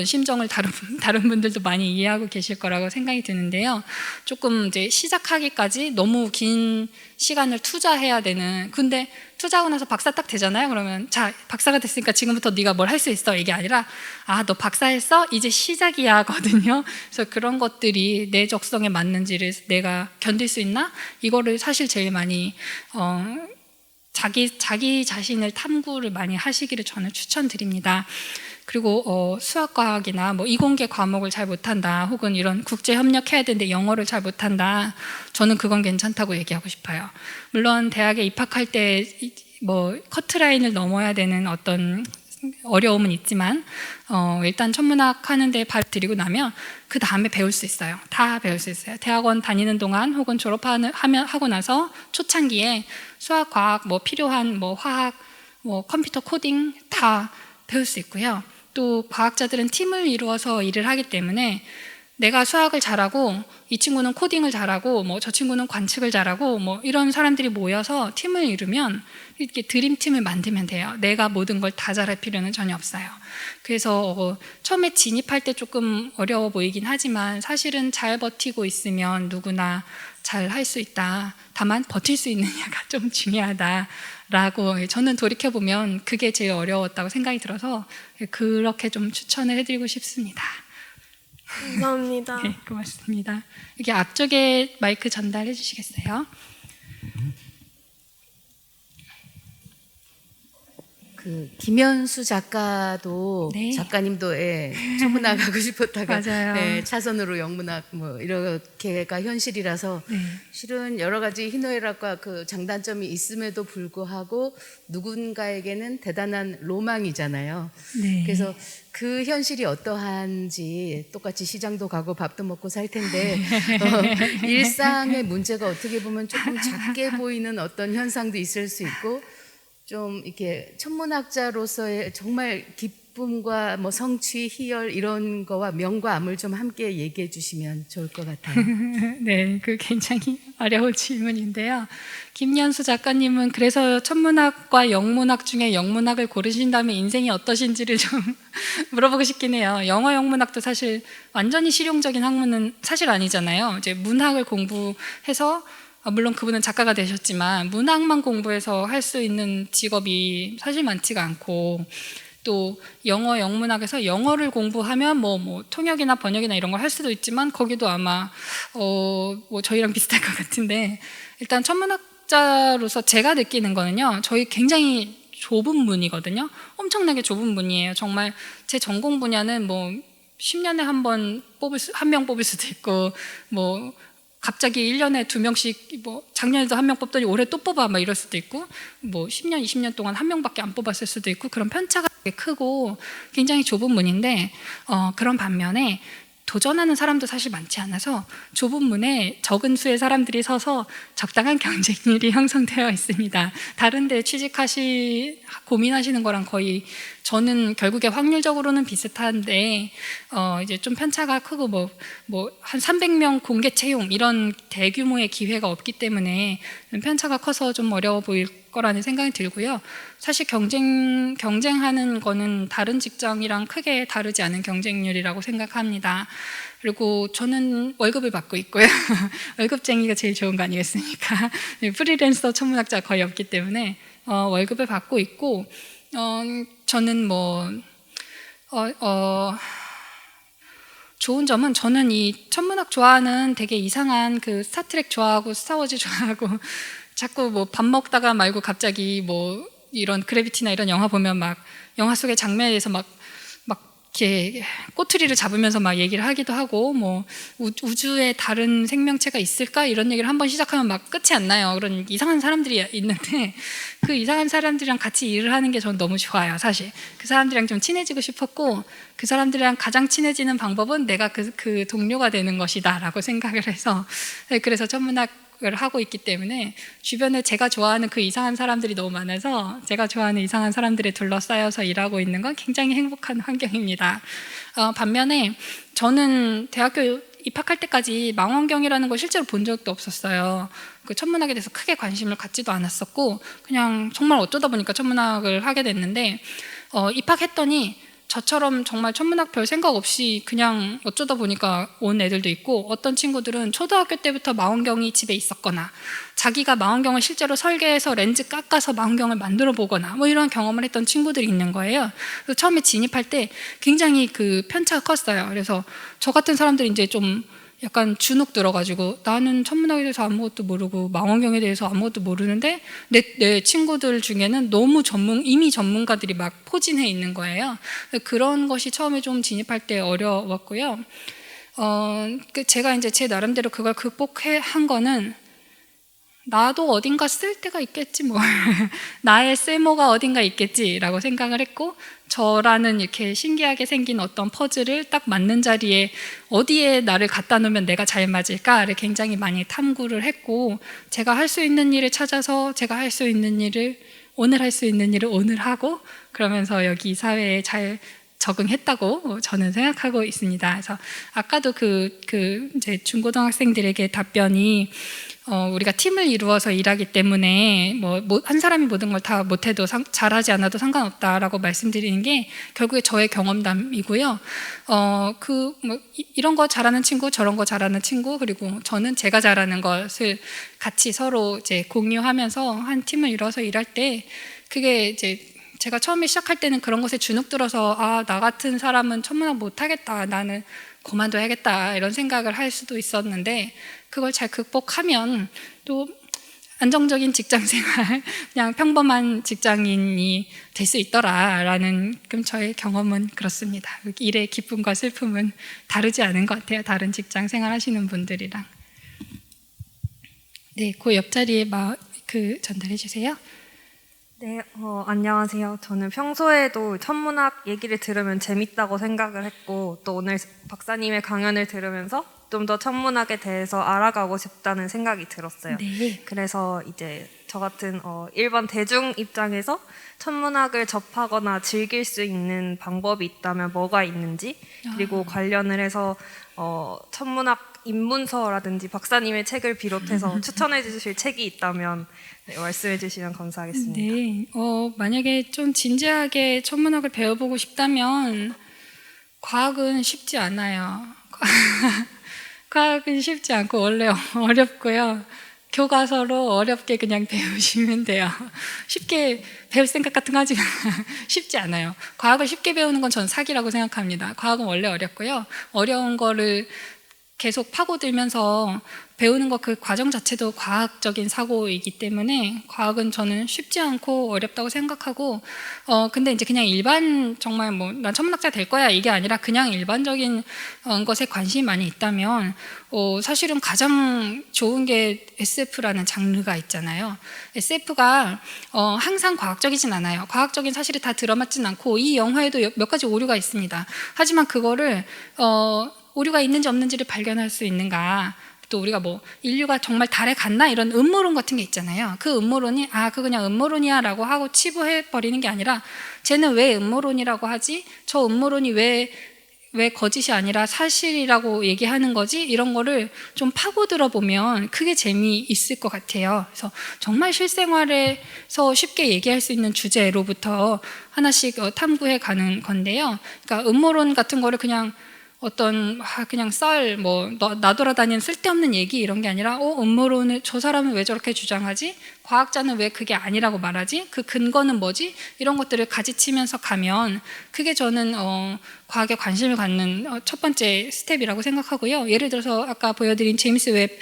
심정을 다른 분들도 많이 이해하고 계실 거라고 생각이 드는데요. 조금 이제 시작하기까지 너무 긴 시간을 투자해야 되는, 근데 투자하고 나서 박사 딱 되잖아요. 그러면 자, 박사가 됐으니까 지금부터 네가 뭘 할 수 있어 이게 아니라 너 박사했어? 이제 시작이야 거든요. 그래서 그런 것들이 내 적성에 맞는지를 내가 견딜 수 있나? 이거를 사실 제일 많이 자기 자신을 탐구를 많이 하시기를 저는 추천드립니다. 그리고 수학과학이나 뭐 이공계 과목을 잘 못한다, 혹은 이런 국제 협력해야 되는데 영어를 잘 못한다, 저는 그건 괜찮다고 얘기하고 싶어요. 물론 대학에 입학할 때 뭐 커트라인을 넘어야 되는 어떤 어려움은 있지만 일단 천문학 하는데 발 들이고 나면 그 다음에 배울 수 있어요. 다 배울 수 있어요. 대학원 다니는 동안 혹은 하고 나서 초창기에 수학, 과학, 뭐 필요한 뭐 화학, 뭐 컴퓨터 코딩 다 배울 수 있고요. 또 과학자들은 팀을 이루어서 일을 하기 때문에 내가 수학을 잘하고 이 친구는 코딩을 잘하고 뭐 저 친구는 관측을 잘하고 뭐 이런 사람들이 모여서 팀을 이루면 이렇게 드림팀을 만들면 돼요. 내가 모든 걸 다 잘할 필요는 전혀 없어요. 그래서 처음에 진입할 때 조금 어려워 보이긴 하지만 사실은 잘 버티고 있으면 누구나 잘 할 수 있다. 다만 버틸 수 있느냐가 좀 중요하다라고 저는 돌이켜보면 그게 제일 어려웠다고 생각이 들어서 그렇게 좀 추천을 해드리고 싶습니다. 감사합니다. 네, 고맙습니다. 여기 앞쪽에 마이크 전달해 주시겠어요? 그 김현수 작가도 네. 작가님도 천문학 하고 싶었다가 맞아요. 차선으로 영문학 뭐 이렇게가 현실이라서 네. 실은 여러 가지 희노애락과 그 장단점이 있음에도 불구하고 누군가에게는 대단한 로망이잖아요. 네. 그래서 그 현실이 어떠한지 똑같이 시장도 가고 밥도 먹고 살 텐데 일상의 문제가 어떻게 보면 조금 작게 보이는 어떤 현상도 있을 수 있고 좀 이렇게 천문학자로서의 정말 기쁨과 뭐 성취, 희열 이런 거와 명과 암을 좀 함께 얘기해 주시면 좋을 것 같아요. 네, 그 굉장히 어려운 질문인데요. 김연수 작가님은 그래서 천문학과 영문학 중에 영문학을 고르신다면 인생이 어떠신지를 좀 물어보고 싶긴 해요. 영어 영문학도 사실 완전히 실용적인 학문은 사실 아니잖아요. 이제 문학을 공부해서 물론 그분은 작가가 되셨지만 문학만 공부해서 할 수 있는 직업이 사실 많지가 않고 또 영어 영문학에서 영어를 공부하면 뭐 통역이나 번역이나 이런 걸 할 수도 있지만 거기도 아마 뭐 저희랑 비슷할 것 같은데 일단 천문학자로서 제가 느끼는 거는요. 저희 굉장히 좁은 문이거든요. 엄청나게 좁은 문이에요. 정말 제 전공 분야는 뭐 10년에 한 명 뽑을 수도 있고 뭐 갑자기 1년에 2명씩 뭐 작년에도 1명 뽑더니 올해 또 뽑아 막 이럴 수도 있고 뭐 10년, 20년 동안 1명밖에 안 뽑았을 수도 있고 그런 편차가 되게 크고 굉장히 좁은 문인데 그런 반면에 도전하는 사람도 사실 많지 않아서 좁은 문에 적은 수의 사람들이 서서 적당한 경쟁률이 형성되어 있습니다. 다른 데 고민하시는 거랑 거의 저는 결국에 확률적으로는 비슷한데 이제 좀 편차가 크고 뭐 한 300명 공개 채용 이런 대규모의 기회가 없기 때문에 편차가 커서 좀 어려워 보일 거라는 생각이 들고요. 사실 경쟁하는 거는 다른 직장이랑 크게 다르지 않은 경쟁률이라고 생각합니다. 그리고 저는 월급을 받고 있고요. 월급쟁이가 제일 좋은 거 아니겠습니까? 프리랜서 천문학자 거의 없기 때문에 월급을 받고 있고 저는 좋은 점은 저는 이 천문학 좋아하는 되게 이상한 그 스타트렉 좋아하고 스타워즈 좋아하고 자꾸 뭐 밥 먹다가 말고 갑자기 뭐 이런 그래비티나 이런 영화 보면 막 영화 속의 장면에 대해서 막 이렇게 꼬투리를 잡으면서 막 얘기를 하기도 하고 뭐 우주에 다른 생명체가 있을까 이런 얘기를 한번 시작하면 막 끝이 안 나요. 그런 이상한 사람들이 있는데 그 이상한 사람들이랑 같이 일을 하는 게 저는 너무 좋아요. 사실 그 사람들이랑 좀 친해지고 싶었고 그 사람들이랑 가장 친해지는 방법은 내가 그 동료가 되는 것이다라고 생각을 해서 그래서 천문학을 하고 있기 때문에 주변에 제가 좋아하는 그 이상한 사람들이 너무 많아서 제가 좋아하는 이상한 사람들에 둘러싸여서 일하고 있는 건 굉장히 행복한 환경입니다. 반면에 저는 대학교 입학할 때까지 망원경이라는 걸 실제로 본 적도 없었어요. 그 천문학에 대해서 크게 관심을 갖지도 않았었고 그냥 정말 어쩌다 보니까 천문학을 하게 됐는데 입학했더니 저처럼 정말 천문학 별 생각 없이 그냥 어쩌다 보니까 온 애들도 있고 어떤 친구들은 초등학교 때부터 망원경이 집에 있었거나 자기가 망원경을 실제로 설계해서 렌즈 깎아서 망원경을 만들어 보거나 뭐 이런 경험을 했던 친구들이 있는 거예요. 그래서 처음에 진입할 때 굉장히 그 편차가 컸어요. 그래서 저 같은 사람들이 이제 좀 약간 주눅 들어가지고 나는 천문학에 대해서 아무것도 모르고 망원경에 대해서 아무것도 모르는데 내 친구들 중에는 너무 이미 전문가들이 막 포진해 있는 거예요. 그런 것이 처음에 좀 진입할 때 어려웠고요. 제가 이제 제 나름대로 그걸 극복한 거는 나도 어딘가 쓸 때가 있겠지 뭐 나의 쓸모가 어딘가 있겠지라고 생각을 했고, 저라는 이렇게 신기하게 생긴 어떤 퍼즐을 딱 맞는 자리에 어디에 나를 갖다 놓으면 내가 잘 맞을까를 굉장히 많이 탐구를 했고, 제가 할 수 있는 일을 찾아서 제가 할 수 있는 일을 오늘 할 수 있는 일을 오늘 하고, 그러면서 여기 사회에 잘 적응했다고 저는 생각하고 있습니다. 그래서 아까도 이제 중고등학생들에게 답변이 우리가 팀을 이루어서 일하기 때문에 한 사람이 모든 걸 다 못해도 잘하지 않아도 상관없다라고 말씀드리는 게 결국에 저의 경험담이고요. 이런 거 잘하는 친구, 저런 거 잘하는 친구, 그리고 저는 제가 잘하는 것을 같이 서로 이제 공유하면서 한 팀을 이루어서 일할 때, 그게 이제 제가 처음에 시작할 때는 그런 것에 주눅 들어서 나 같은 사람은 천문학 못하겠다, 나는 그만둬야겠다 이런 생각을 할 수도 있었는데, 그걸 잘 극복하면 또 안정적인 직장 생활, 그냥 평범한 직장인이 될 수 있더라라는 저의 경험은 그렇습니다. 일의 기쁨과 슬픔은 다르지 않은 것 같아요. 다른 직장 생활 하시는 분들이랑. 네, 그 옆자리에 전달해 주세요. 네, 안녕하세요. 저는 평소에도 천문학 얘기를 들으면 재밌다고 생각을 했고, 또 오늘 박사님의 강연을 들으면서 좀 더 천문학에 대해서 알아가고 싶다는 생각이 들었어요. 네. 그래서 이제 저 같은 일반 대중 입장에서 천문학을 접하거나 즐길 수 있는 방법이 있다면 뭐가 있는지, 그리고 관련을 해서 천문학 입문서라든지 박사님의 책을 비롯해서 추천해 주실 책이 있다면 말씀해 주시면 감사하겠습니다. 네, 만약에 좀 진지하게 천문학을 배워보고 싶다면 과학은 쉽지 않아요. 과학은 쉽지 않고 원래 어렵고요. 교과서로 어렵게 그냥 배우시면 돼요. 쉽게 배울 생각 같은 거 하지 쉽지 않아요. 과학을 쉽게 배우는 건 전 사기라고 생각합니다. 과학은 원래 어렵고요. 어려운 거를 계속 파고들면서 배우는 것 그 과정 자체도 과학적인 사고이기 때문에 과학은 저는 쉽지 않고 어렵다고 생각하고, 근데 이제 그냥 일반 정말 난 천문학자 될 거야 이게 아니라 그냥 일반적인 것에 관심이 많이 있다면 사실은 가장 좋은 게 SF라는 장르가 있잖아요. SF가 항상 과학적이진 않아요. 과학적인 사실이 다 들어맞진 않고 이 영화에도 몇 가지 오류가 있습니다. 하지만 그거를 오류가 있는지 없는지를 발견할 수 있는가, 또 우리가 인류가 정말 달에 갔나 이런 음모론 같은 게 있잖아요. 그 음모론이 그거 그냥 음모론이야 라고 하고 치부해 버리는 게 아니라, 쟤는 왜 음모론이라고 하지? 저 음모론이 왜 거짓이 아니라 사실이라고 얘기하는 거지? 이런 거를 좀 파고들어 보면 그게 재미있을 것 같아요. 그래서 정말 실생활에서 쉽게 얘기할 수 있는 주제로부터 하나씩 탐구해 가는 건데요. 그러니까 음모론 같은 거를 그냥 그냥 나돌아다니는 쓸데없는 얘기 이런 게 아니라 음모론을 저 사람은 왜 저렇게 주장하지? 과학자는 왜 그게 아니라고 말하지? 그 근거는 뭐지? 이런 것들을 가지치면서 가면 그게 저는 과학에 관심을 갖는 첫 번째 스텝이라고 생각하고요. 예를 들어서 아까 보여드린 제임스 웹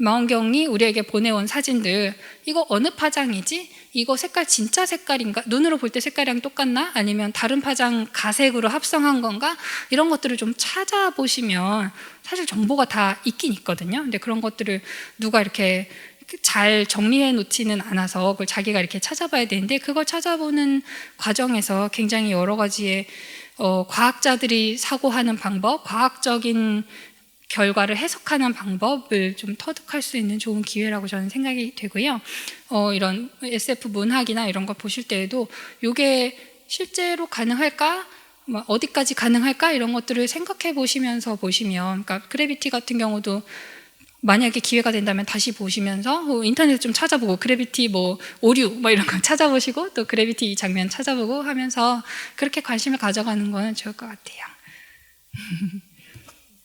망원경이 우리에게 보내온 사진들, 이거 어느 파장이지? 이거 색깔 진짜 색깔인가? 눈으로 볼 때 색깔이랑 똑같나? 아니면 다른 파장 가색으로 합성한 건가? 이런 것들을 좀 찾아보시면 사실 정보가 다 있긴 있거든요. 근데 그런 것들을 누가 이렇게 잘 정리해 놓지는 않아서 그걸 자기가 이렇게 찾아봐야 되는데, 그걸 찾아보는 과정에서 굉장히 여러 가지의 과학자들이 사고하는 방법, 과학적인 결과를 해석하는 방법을 좀 터득할 수 있는 좋은 기회라고 저는 생각이 되고요. 이런 SF 문학이나 이런 거 보실 때에도 이게 실제로 가능할까? 어디까지 가능할까? 이런 것들을 생각해 보시면서 보시면, 그러니까 그래비티 같은 경우도 만약에 기회가 된다면 다시 보시면서 인터넷 좀 찾아보고 그래비티 오류 이런 거 찾아보시고 또 그래비티 이 장면 찾아보고 하면서 그렇게 관심을 가져가는 건 좋을 것 같아요.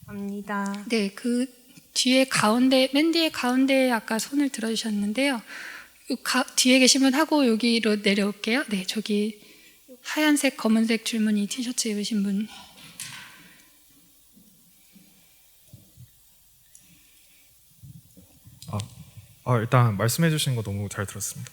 감사합니다. 네, 그 뒤에 맨 뒤에 가운데에 아까 손을 들어주셨는데요. 뒤에 계신 분 하고 여기로 내려올게요. 네, 저기 하얀색, 검은색 줄무늬 티셔츠 입으신 분. 일단 말씀해 주신 거 너무 잘 들었습니다.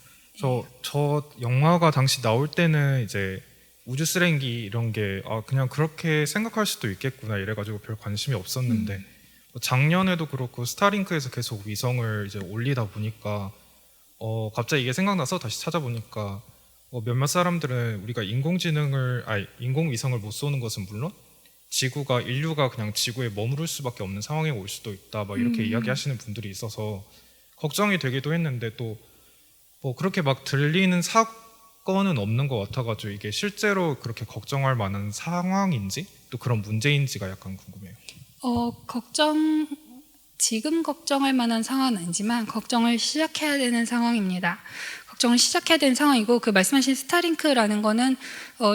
저 영화가 당시 나올 때는 이제 우주 쓰레기 이런 게 그냥 그렇게 생각할 수도 있겠구나 이래가지고 별 관심이 없었는데 작년에도 그렇고 스타링크에서 계속 위성을 이제 올리다 보니까 갑자기 이게 생각나서 다시 찾아보니까 몇몇 사람들은 우리가 인공위성을 못 쏘는 것은 물론 인류가 그냥 지구에 머무를 수밖에 없는 상황에 올 수도 있다 막 이렇게 이야기하시는 분들이 있어서 걱정이 되기도 했는데 또 뭐 그렇게 막 들리는 사건은 없는 것 같아가지고 이게 실제로 그렇게 걱정할 만한 상황인지 또 그런 문제인지가 약간 궁금해요. 지금 걱정할 만한 상황은 아니지만 걱정을 시작해야 되는 상황입니다. 걱정을 시작해야 되는 상황이고, 그 말씀하신 스타링크라는 거는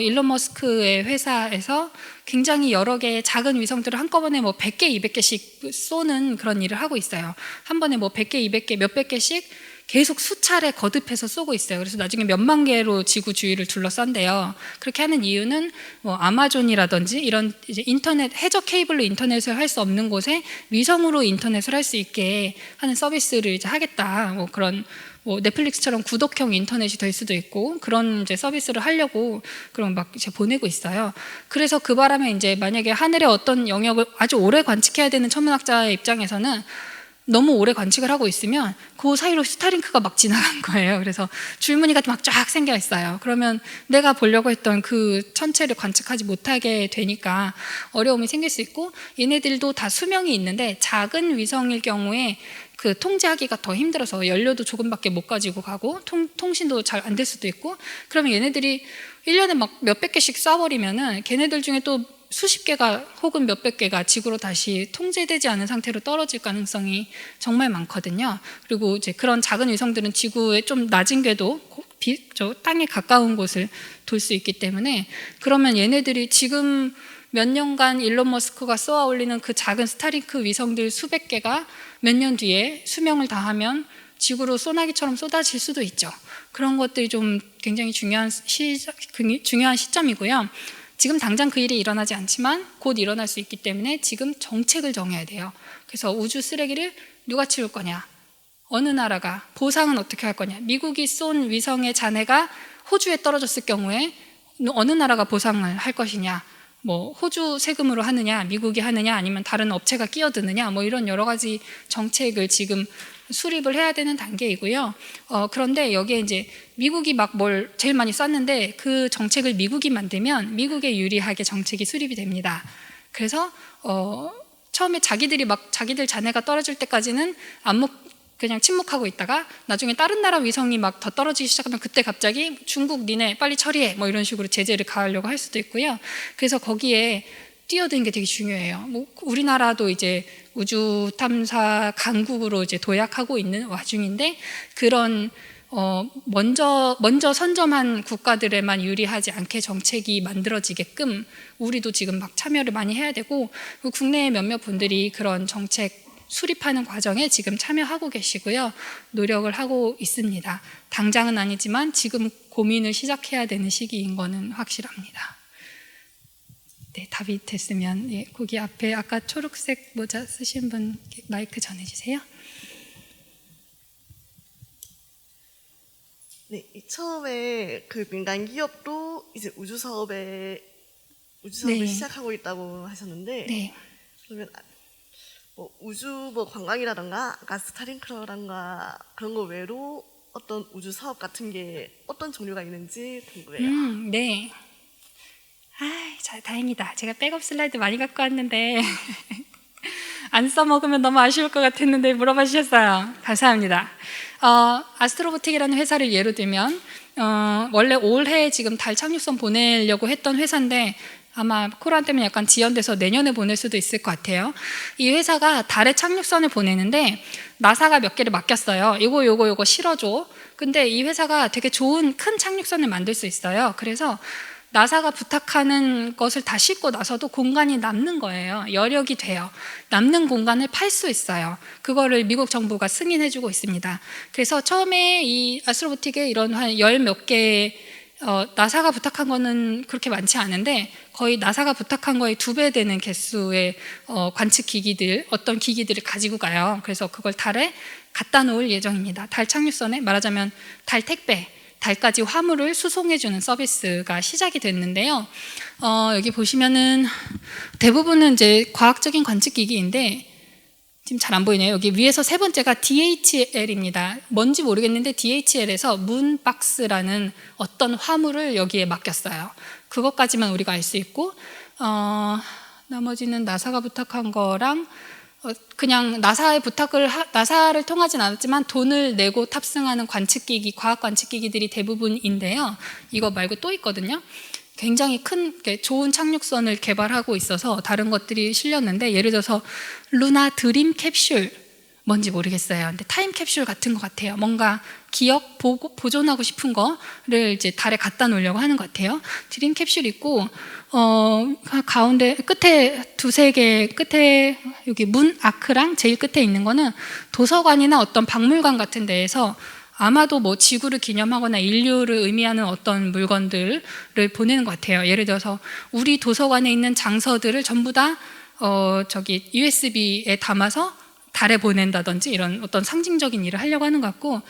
일론 머스크의 회사에서 굉장히 여러 개의 작은 위성들을 한꺼번에 뭐 100개, 200개씩 쏘는 그런 일을 하고 있어요. 한 번에 뭐 100개, 200개, 몇백 개씩 계속 수차례 거듭해서 쏘고 있어요. 그래서 나중에 몇만 개로 지구 주위를 둘러싼대요. 그렇게 하는 이유는 뭐 아마존이라든지 이런 이제 인터넷, 해저 케이블로 인터넷을 할 수 없는 곳에 위성으로 인터넷을 할 수 있게 하는 서비스를 이제 하겠다. 뭐 그런 뭐 넷플릭스처럼 구독형 인터넷이 될 수도 있고 그런 이제 서비스를 하려고 그런 막 이제 보내고 있어요. 그래서 그 바람에 이제 만약에 하늘의 어떤 영역을 아주 오래 관측해야 되는 천문학자의 입장에서는 너무 오래 관측을 하고 있으면 그 사이로 스타링크가 막 지나간 거예요. 그래서 줄무늬가 막 쫙 생겨 있어요. 그러면 내가 보려고 했던 그 천체를 관측하지 못하게 되니까 어려움이 생길 수 있고, 얘네들도 다 수명이 있는데 작은 위성일 경우에 그 통제하기가 더 힘들어서 연료도 조금밖에 못 가지고 가고 통신도 잘 안 될 수도 있고, 그러면 얘네들이 1년에 막 몇백 개씩 쏴버리면은 걔네들 중에 또 수십 개가 혹은 몇백 개가 지구로 다시 통제되지 않은 상태로 떨어질 가능성이 정말 많거든요. 그리고 이제 그런 작은 위성들은 지구의 좀 낮은 궤도, 땅에 가까운 곳을 돌 수 있기 때문에, 그러면 얘네들이 지금 몇 년간 일론 머스크가 쏘아 올리는 그 작은 스타링크 위성들 수백 개가 몇 년 뒤에 수명을 다하면 지구로 소나기처럼 쏟아질 수도 있죠. 그런 것들이 좀 굉장히 중요한 시점이고요. 지금 당장 그 일이 일어나지 않지만 곧 일어날 수 있기 때문에 지금 정책을 정해야 돼요. 그래서 우주 쓰레기를 누가 치울 거냐, 어느 나라가, 보상은 어떻게 할 거냐, 미국이 쏜 위성의 잔해가 호주에 떨어졌을 경우에 어느 나라가 보상을 할 것이냐, 뭐 호주 세금으로 하느냐, 미국이 하느냐, 아니면 다른 업체가 끼어드느냐, 뭐 이런 여러 가지 정책을 지금 수립을 해야 되는 단계이고요. 그런데 여기에 이제 미국이 막 뭘 제일 많이 쐈는데 그 정책을 미국이 만들면 미국에 유리하게 정책이 수립이 됩니다. 그래서 처음에 자기들 잔해가 떨어질 때까지는 그냥 침묵하고 있다가 나중에 다른 나라 위성이 막 더 떨어지기 시작하면 그때 갑자기 중국 니네 빨리 처리해 뭐 이런 식으로 제재를 가하려고 할 수도 있고요. 그래서 거기에 뛰어드는 게 되게 중요해요. 뭐 우리나라도 이제 우주 탐사 강국으로 이제 도약하고 있는 와중인데, 그런 먼저 선점한 국가들에만 유리하지 않게 정책이 만들어지게끔 우리도 지금 막 참여를 많이 해야 되고, 국내의 몇몇 분들이 그런 정책 수립하는 과정에 지금 참여하고 계시고요. 노력을 하고 있습니다. 당장은 아니지만 지금 고민을 시작해야 되는 시기인 거는 확실합니다. 네, 답이 됐으면, 예, 거기 앞에 아까 초록색 모자 쓰신 분 마이크 전해주세요. 네, 처음에 그 민간 기업도 이제 우주 사업을 네. 시작하고 있다고 하셨는데, 네. 그러면 뭐 우주 뭐 관광이라던가 아까 스타링크라던가 그런 거 외로 어떤 우주 사업 같은 게 어떤 종류가 있는지 궁금해요. 네. 자, 다행이다. 제가 백업 슬라이드 많이 갖고 왔는데 안 써먹으면 너무 아쉬울 것 같았는데 물어봐 주셨어요. 감사합니다. 아스트로보틱이라는 회사를 예로 들면 원래 올해 지금 달 착륙선 보내려고 했던 회사인데 아마 코로나 때문에 약간 지연돼서 내년에 보낼 수도 있을 것 같아요. 이 회사가 달에 착륙선을 보내는데 나사가 몇 개를 맡겼어요. 요거 실어줘. 근데 이 회사가 되게 좋은 큰 착륙선을 만들 수 있어요. 그래서 나사가 부탁하는 것을 다 싣고 나서도 공간이 남는 거예요. 여력이 돼요. 남는 공간을 팔 수 있어요. 그거를 미국 정부가 승인해주고 있습니다. 그래서 처음에 이 아스트로보틱에 이런 한 열 몇 개의 나사가 부탁한 거는 그렇게 많지 않은데 거의 나사가 부탁한 거의 2배 되는 개수의 관측 기기들, 어떤 기기들을 가지고 가요. 그래서 그걸 달에 갖다 놓을 예정입니다. 달 착륙선에 말하자면 달 택배, 달까지 화물을 수송해주는 서비스가 시작이 됐는데요. 여기 보시면은 대부분은 이제 과학적인 관측 기기인데 지금 잘 안 보이네요. 여기 위에서 세 번째가 DHL입니다. 뭔지 모르겠는데 DHL에서 문박스라는 어떤 화물을 여기에 맡겼어요. 그것까지만 우리가 알 수 있고 나머지는 나사가 부탁한 거랑 그냥 나사를 통하진 않았지만 돈을 내고 탑승하는 관측기기, 과학 관측기기들이 대부분인데요. 이거 말고 또 있거든요. 굉장히 큰 좋은 착륙선을 개발하고 있어서 다른 것들이 실렸는데, 예를 들어서 루나 드림 캡슐, 뭔지 모르겠어요. 근데 타임 캡슐 같은 것 같아요. 뭔가 기억 보존하고 싶은 거를 이제 달에 갖다 놓으려고 하는 것 같아요. 드림 캡슐 있고 가운데 끝에 두세 개 끝에 여기 문 아크랑 제일 끝에 있는 거는 도서관이나 어떤 박물관 같은 데에서 아마도 뭐 지구를 기념하거나 인류를 의미하는 어떤 물건들을 보내는 것 같아요. 예를 들어서 우리 도서관에 있는 장서들을 전부 다 USB에 담아서 달에 보낸다든지 이런 어떤 상징적인 일을 하려고 하는 것 같고,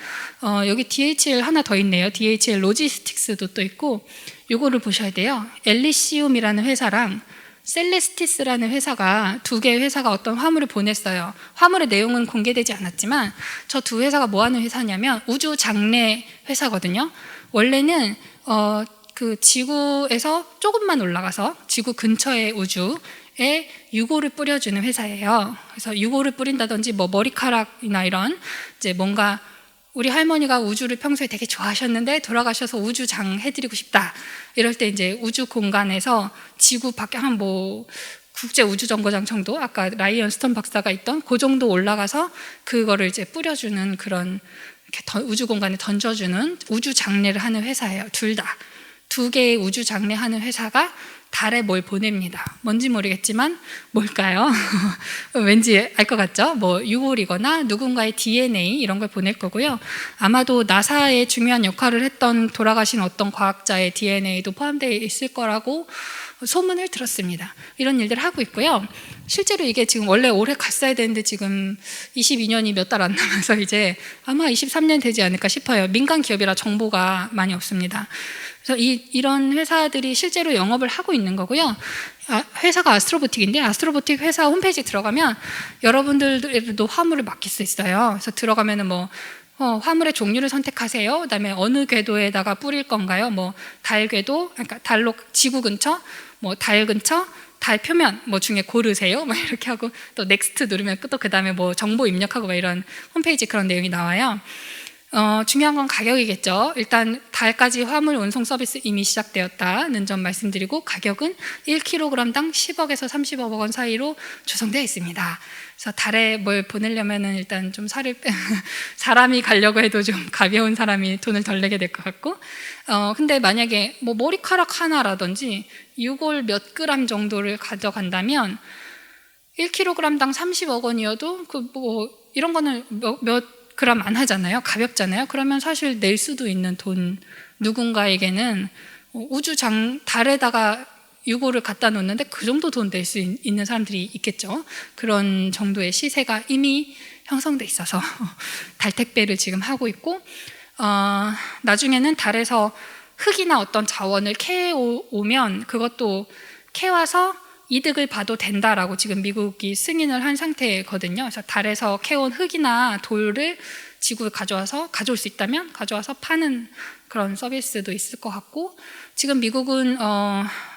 여기 DHL 하나 더 있네요. DHL 로지스틱스도 또 있고, 요거를 보셔야 돼요. 엘리시움이라는 회사랑 셀레스티스라는 회사가, 두 개의 회사가 어떤 화물을 보냈어요. 화물의 내용은 공개되지 않았지만 저 두 회사가 뭐 하는 회사냐면 우주 장례 회사거든요. 원래는 그 지구에서 조금만 올라가서 지구 근처의 우주에 유골을 뿌려주는 회사예요. 그래서 유골을 뿌린다든지 뭐 머리카락이나 이런 이제 뭔가 우리 할머니가 우주를 평소에 되게 좋아하셨는데 돌아가셔서 우주장 해드리고 싶다. 이럴 때 이제 우주 공간에서 지구 밖에 한 뭐 국제 우주정거장 정도, 아까 라이언 스톤 박사가 있던 그 정도 올라가서 그거를 이제 뿌려주는 그런 이렇게 우주 공간에 던져주는 우주 장례를 하는 회사예요. 둘 다. 두 개의 우주 장례하는 회사가 달에 뭘 보냅니다. 뭔지 모르겠지만 뭘까요? 왠지 알 것 같죠? 뭐 유골이거나 누군가의 DNA 이런 걸 보낼 거고요. 아마도 나사의 중요한 역할을 했던 돌아가신 어떤 과학자의 DNA도 포함되어 있을 거라고 소문을 들었습니다. 이런 일들을 하고 있고요. 실제로 이게 지금 원래 올해 갔어야 되는데 지금 22년이 몇 달 안 남아서 이제 아마 23년 되지 않을까 싶어요. 민간 기업이라 정보가 많이 없습니다. 그래서 이런 회사들이 실제로 영업을 하고 있는 거고요. 회사가 아스트로보틱인데 아스트로보틱 회사 홈페이지 들어가면 여러분들도 화물을 맡길 수 있어요. 그래서 들어가면은 뭐 화물의 종류를 선택하세요. 그다음에 어느 궤도에다가 뿌릴 건가요? 뭐 달 궤도, 그러니까 달로 지구 근처, 뭐 달 근처, 달 표면 뭐 중에 고르세요. 막 이렇게 하고 또 넥스트 누르면 또 그다음에 뭐 정보 입력하고 막 이런 홈페이지 그런 내용이 나와요. 중요한 건 가격이겠죠. 일단 달까지 화물 운송 서비스 이미 시작되었다는 점 말씀드리고, 가격은 1kg당 10억에서 30억 원 사이로 조성되어 있습니다. 그래서 달에 뭘 보내려면은 일단 좀 사람이 가려고 해도 좀 가벼운 사람이 돈을 덜 내게 될 것 같고, 근데 만약에 뭐 머리카락 하나라든지 유골 몇 그램 정도를 가져간다면 1kg당 30억 원이어도 그 뭐 이런 거는 몇 그램 안 하잖아요. 가볍잖아요. 그러면 사실 낼 수도 있는 돈, 누군가에게는 달에다가 유골을 갖다 놓는데 그 정도 돈 낼 수 있는 사람들이 있겠죠. 그런 정도의 시세가 이미 형성돼 있어서 달 택배를 지금 하고 있고, 나중에는 달에서 흙이나 어떤 자원을 캐오면 그것도 캐와서 이득을 봐도 된다라고 지금 미국이 승인을 한 상태거든요. 그래서 달에서 캐온 흙이나 돌을 지구에 가져올 수 있다면 가져와서 파는 그런 서비스도 있을 것 같고, 지금 미국은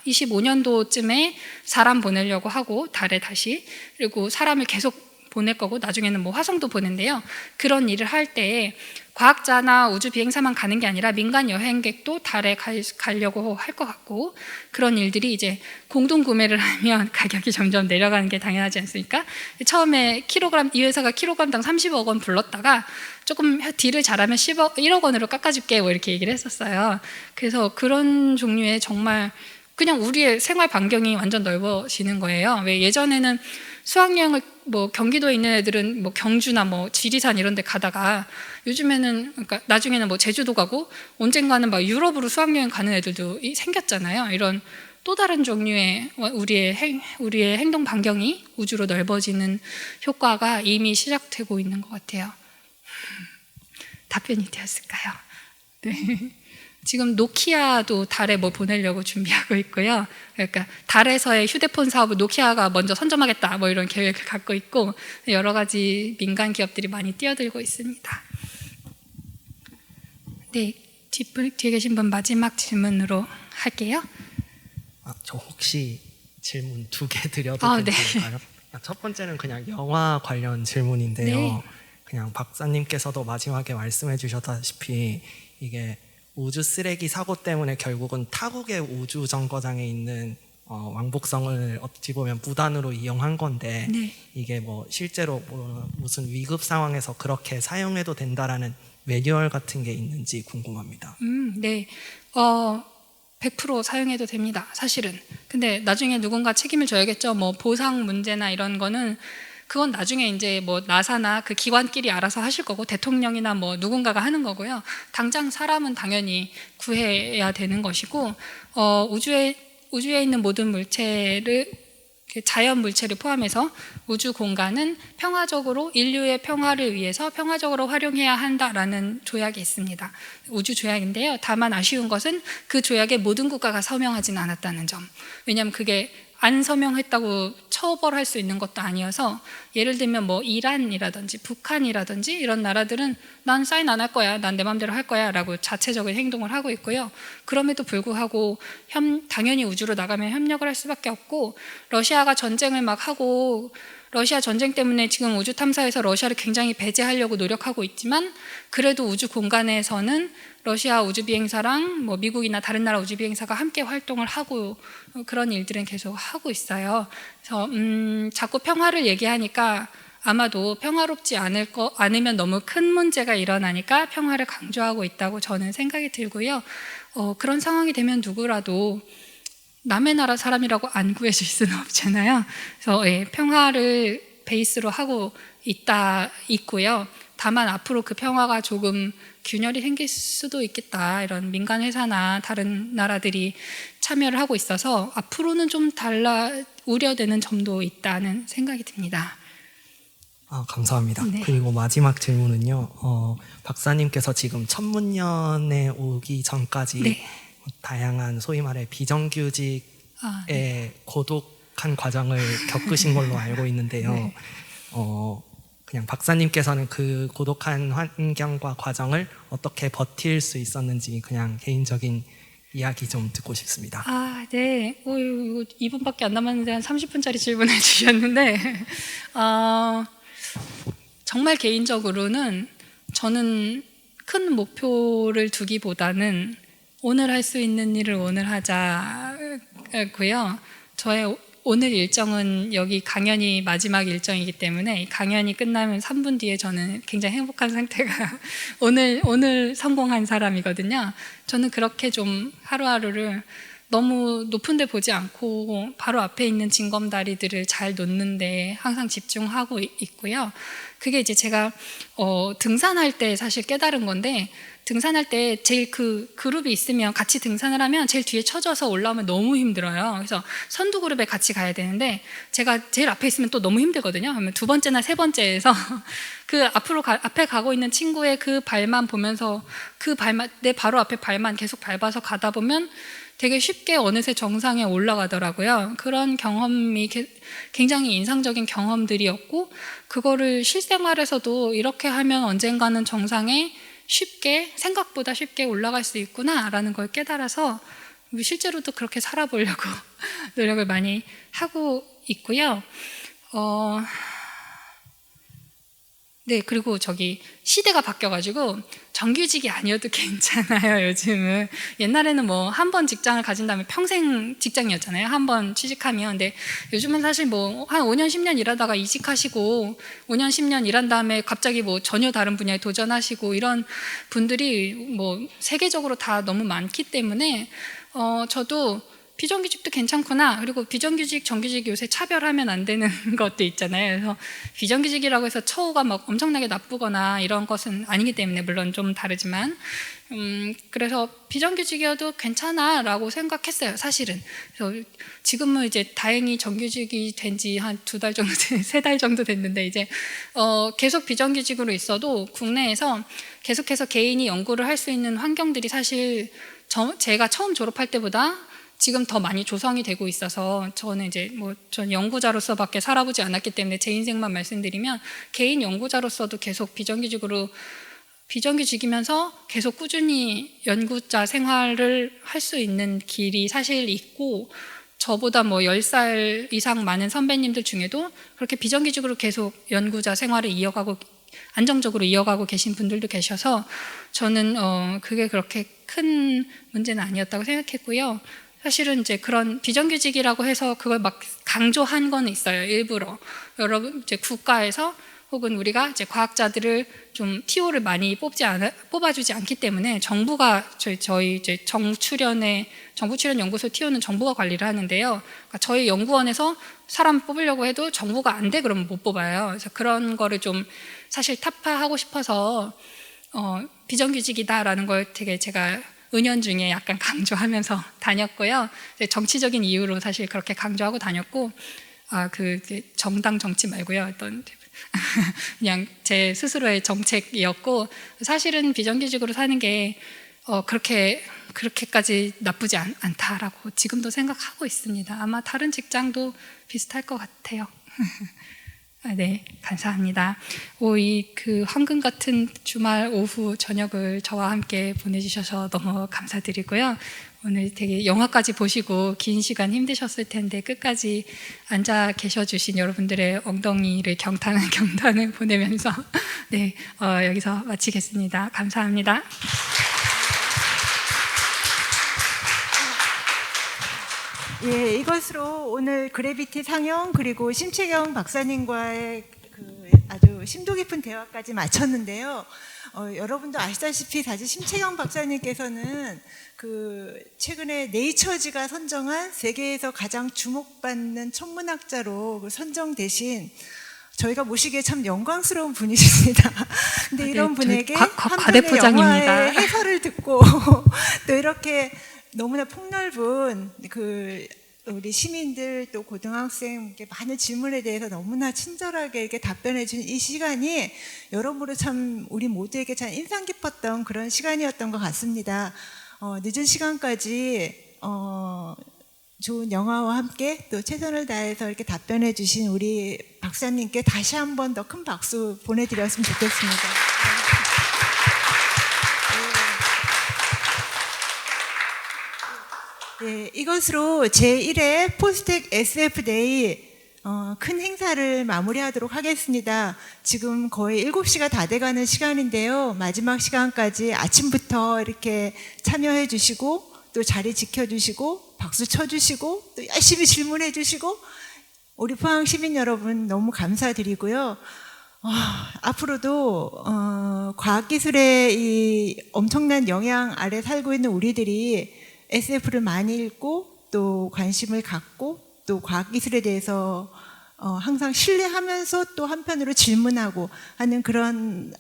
25년도쯤에 사람 보내려고 하고 달에 다시, 그리고 사람을 계속 보낼 거고 나중에는 뭐 화성도 보낸대요. 그런 일을 할 때 과학자나 우주 비행사만 가는 게 아니라 민간 여행객도 달에 가려고 할 것 같고, 그런 일들이 이제 공동 구매를 하면 가격이 점점 내려가는 게 당연하지 않습니까? 처음에 이 회사가 킬로그램당 30억 원 불렀다가 조금 딜을 잘하면 1억 원으로 깎아줄게 뭐 이렇게 얘기를 했었어요. 그래서 그런 종류의 정말 그냥 우리의 생활 반경이 완전 넓어지는 거예요. 왜 예전에는 수학여행을 뭐 경기도에 있는 애들은 뭐 경주나 뭐 지리산 이런 데 가다가 요즘에는, 그러니까 나중에는 뭐 제주도 가고 언젠가는 막 유럽으로 수학여행 가는 애들도 생겼잖아요. 이런 또 다른 종류의 우리의 행동 반경이 우주로 넓어지는 효과가 이미 시작되고 있는 것 같아요. 답변이 되었을까요? 네. 지금 노키아도 달에 뭐 보내려고 준비하고 있고요. 그러니까 달에서의 휴대폰 사업을 노키아가 먼저 선점하겠다 뭐 이런 계획을 갖고 있고 여러 가지 민간 기업들이 많이 뛰어들고 있습니다. 네, 뒤에 계신 분 마지막 질문으로 할게요. 저 혹시 질문 2개 드려도 네. 괜찮을까요? 첫 번째는 그냥 영화 관련 질문인데요. 네. 그냥 박사님께서도 마지막에 말씀해 주셨다시피 이게 우주 쓰레기 사고 때문에 결국은 타국의 우주 정거장에 있는 왕복성을 어찌 보면 무단으로 이용한 건데 네. 이게 뭐 실제로 뭐 무슨 위급 상황에서 그렇게 사용해도 된다라는 매뉴얼 같은 게 있는지 궁금합니다. 네. 100% 사용해도 됩니다. 사실은. 근데 나중에 누군가 책임을 져야겠죠. 뭐 보상 문제나 이런 거는 그건 나중에 이제 뭐 나사나 그 기관끼리 알아서 하실 거고 대통령이나 뭐 누군가가 하는 거고요. 당장 사람은 당연히 구해야 되는 것이고 우주에 있는 모든 물체를 자연 물체를 포함해서 우주 공간은 평화적으로 인류의 평화를 위해서 평화적으로 활용해야 한다라는 조약이 있습니다. 우주 조약인데요. 다만 아쉬운 것은 그 조약에 모든 국가가 서명하지는 않았다는 점. 왜냐하면 그게 안 서명했다고 처벌할 수 있는 것도 아니어서 예를 들면 뭐 이란이라든지 북한이라든지 이런 나라들은 난 사인 안 할 거야, 난 내 맘대로 할 거야 라고 자체적인 행동을 하고 있고요. 그럼에도 불구하고 당연히 우주로 나가면 협력을 할 수밖에 없고 러시아가 전쟁을 막 하고 러시아 전쟁 때문에 지금 우주 탐사에서 러시아를 굉장히 배제하려고 노력하고 있지만 그래도 우주 공간에서는 러시아 우주 비행사랑 뭐 미국이나 다른 나라 우주 비행사가 함께 활동을 하고 그런 일들은 계속 하고 있어요. 그래서 자꾸 평화를 얘기하니까 아마도 평화롭지 않으면 너무 큰 문제가 일어나니까 평화를 강조하고 있다고 저는 생각이 들고요. 그런 상황이 되면 누구라도 남의 나라 사람이라고 안 구해줄 수는 없잖아요. 그래서 평화를 베이스로 하고 있고요. 다만 앞으로 그 평화가 조금 균열이 생길 수도 있겠다. 이런 민간 회사나 다른 나라들이 참여를 하고 있어서 앞으로는 좀 우려되는 점도 있다는 생각이 듭니다. 감사합니다. 네. 그리고 마지막 질문은요. 박사님께서 지금 천문년에 오기 전까지 네. 다양한 소위 말해 비정규직의 네. 고독한 과정을 겪으신 걸로 알고 있는데요. 네. 그냥 박사님께서는 그 고독한 환경과 과정을 어떻게 버틸 수 있었는지 그냥 개인적인 이야기 좀 듣고 싶습니다. 네. 이거 2분밖에 안 남았는데 한 30분짜리 질문을 주셨는데 정말 개인적으로는 저는 큰 목표를 두기보다는 오늘 할 수 있는 일을 오늘 하자고요. 저의 오늘 일정은 여기 강연이 마지막 일정이기 때문에 강연이 끝나면 3분 뒤에 저는 굉장히 행복한 상태가 오늘 성공한 사람이거든요. 저는 그렇게 좀 하루하루를 너무 높은 데 보지 않고 바로 앞에 있는 징검다리들을 잘 놓는데 항상 집중하고 있고요. 그게 이제 제가 등산할 때 사실 깨달은 건데 등산할 때 제일 그 그룹이 있으면 같이 등산을 하면 제일 뒤에 쳐져서 올라오면 너무 힘들어요. 그래서 선두 그룹에 같이 가야 되는데 제가 제일 앞에 있으면 또 너무 힘들거든요. 그러면 두 번째나 세 번째에서 그 앞에 가고 있는 친구의 그 발만 보면서 내 바로 앞에 발만 계속 밟아서 가다 보면 되게 쉽게 어느새 정상에 올라가더라고요. 그런 경험이 굉장히 인상적인 경험들이었고 그거를 실생활에서도 이렇게 하면 언젠가는 정상에 생각보다 쉽게 올라갈 수 있구나라는 걸 깨달아서 실제로도 그렇게 살아보려고 노력을 많이 하고 있고요. 네, 그리고 시대가 바뀌어가지고 정규직이 아니어도 괜찮아요, 요즘은. 옛날에는 뭐 한 번 직장을 가진 다음에 평생 직장이었잖아요. 한 번 취직하면. 근데 요즘은 사실 뭐 한 5년, 10년 일하다가 이직하시고 5년, 10년 일한 다음에 갑자기 뭐 전혀 다른 분야에 도전하시고 이런 분들이 뭐 세계적으로 다 너무 많기 때문에 저도 비정규직도 괜찮구나. 그리고 비정규직, 정규직 요새 차별하면 안 되는 것도 있잖아요. 그래서 비정규직이라고 해서 처우가 막 엄청나게 나쁘거나 이런 것은 아니기 때문에 물론 좀 다르지만 그래서 비정규직이어도 괜찮아라고 생각했어요. 사실은. 그래서 지금은 이제 다행히 정규직이 된 지 한 2달 정도, 3달 정도 됐는데 이제 계속 비정규직으로 있어도 국내에서 계속해서 개인이 연구를 할 수 있는 환경들이 사실 제가 처음 졸업할 때보다 지금 더 많이 조성이 되고 있어서 저는 이제 전 연구자로서밖에 살아보지 않았기 때문에 제 인생만 말씀드리면 개인 연구자로서도 계속 비정규직이면서 계속 꾸준히 연구자 생활을 할 수 있는 길이 사실 있고 저보다 10살 이상 많은 선배님들 중에도 그렇게 비정규직으로 계속 연구자 생활을 안정적으로 이어가고 계신 분들도 계셔서 저는 그게 그렇게 큰 문제는 아니었다고 생각했고요. 사실은 이제 그런 비정규직이라고 해서 그걸 막 강조한 건 있어요. 일부러 여러분 이제 국가에서 혹은 우리가 이제 과학자들을 좀 TO를 많이 뽑아주지 않기 때문에 정부가 저희 이제 정부 출연 연구소 TO는 정부가 관리를 하는데요. 그러니까 저희 연구원에서 사람 뽑으려고 해도 정부가 안 돼 그러면 못 뽑아요. 그래서 그런 거를 좀 사실 타파하고 싶어서 비정규직이다라는 걸 되게 제가 은연중에 약간 강조하면서 다녔고요. 정치적인 이유로 사실 그렇게 강조하고 다녔고, 정당 정치 말고요. 그냥 제 스스로의 정책이었고, 사실은 비정규직으로 사는 게 그렇게까지 나쁘지 않다라고 지금도 생각하고 있습니다. 아마 다른 직장도 비슷할 것 같아요. 네, 감사합니다. 이 황금 같은 주말 오후 저녁을 저와 함께 보내주셔서 너무 감사드리고요. 오늘 되게 영화까지 보시고 긴 시간 힘드셨을 텐데 끝까지 앉아 계셔주신 여러분들의 엉덩이를 경탄한 경탄을 보내면서 네, 여기서 마치겠습니다. 감사합니다. 예, 이것으로 오늘 그래비티 상영 그리고 심채경 박사님과의 아주 심도 깊은 대화까지 마쳤는데요. 여러분도 아시다시피 사실 심채경 박사님께서는 최근에 네이처지가 선정한 세계에서 가장 주목받는 천문학자로 선정되신 저희가 모시기에 참 영광스러운 분이십니다. 근데 이런 분에게 한편의 영화의 해설을 듣고 또 이렇게 너무나 폭넓은 우리 시민들 또 고등학생 많은 질문에 대해서 너무나 친절하게 이렇게 답변해 준 이 시간이 여러모로 참 우리 모두에게 참 인상 깊었던 그런 시간이었던 것 같습니다. 늦은 시간까지 좋은 영화와 함께 또 최선을 다해서 이렇게 답변해 주신 우리 박사님께 다시 한번 더 큰 박수 보내드렸으면 좋겠습니다. 네, 이것으로 제1회 포스텍 SF데이 큰 행사를 마무리하도록 하겠습니다. 지금 거의 7시가 다 돼가는 시간인데요. 마지막 시간까지 아침부터 이렇게 참여해 주시고 또 자리 지켜주시고 박수 쳐주시고 또 열심히 질문해 주시고 우리 포항 시민 여러분 너무 감사드리고요. 앞으로도 과학기술의 이 엄청난 영향 아래 살고 있는 우리들이 SF를 많이 읽고 또 관심을 갖고 또 과학기술에 대해서 항상 신뢰하면서 또 한편으로 질문하고 하는 그런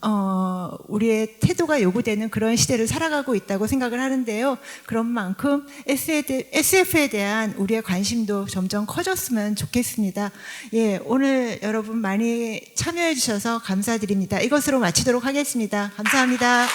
우리의 태도가 요구되는 그런 시대를 살아가고 있다고 생각을 하는데요. 그런 만큼 SF에 대한 우리의 관심도 점점 커졌으면 좋겠습니다. 예, 오늘 여러분 많이 참여해 주셔서 감사드립니다. 이것으로 마치도록 하겠습니다. 감사합니다.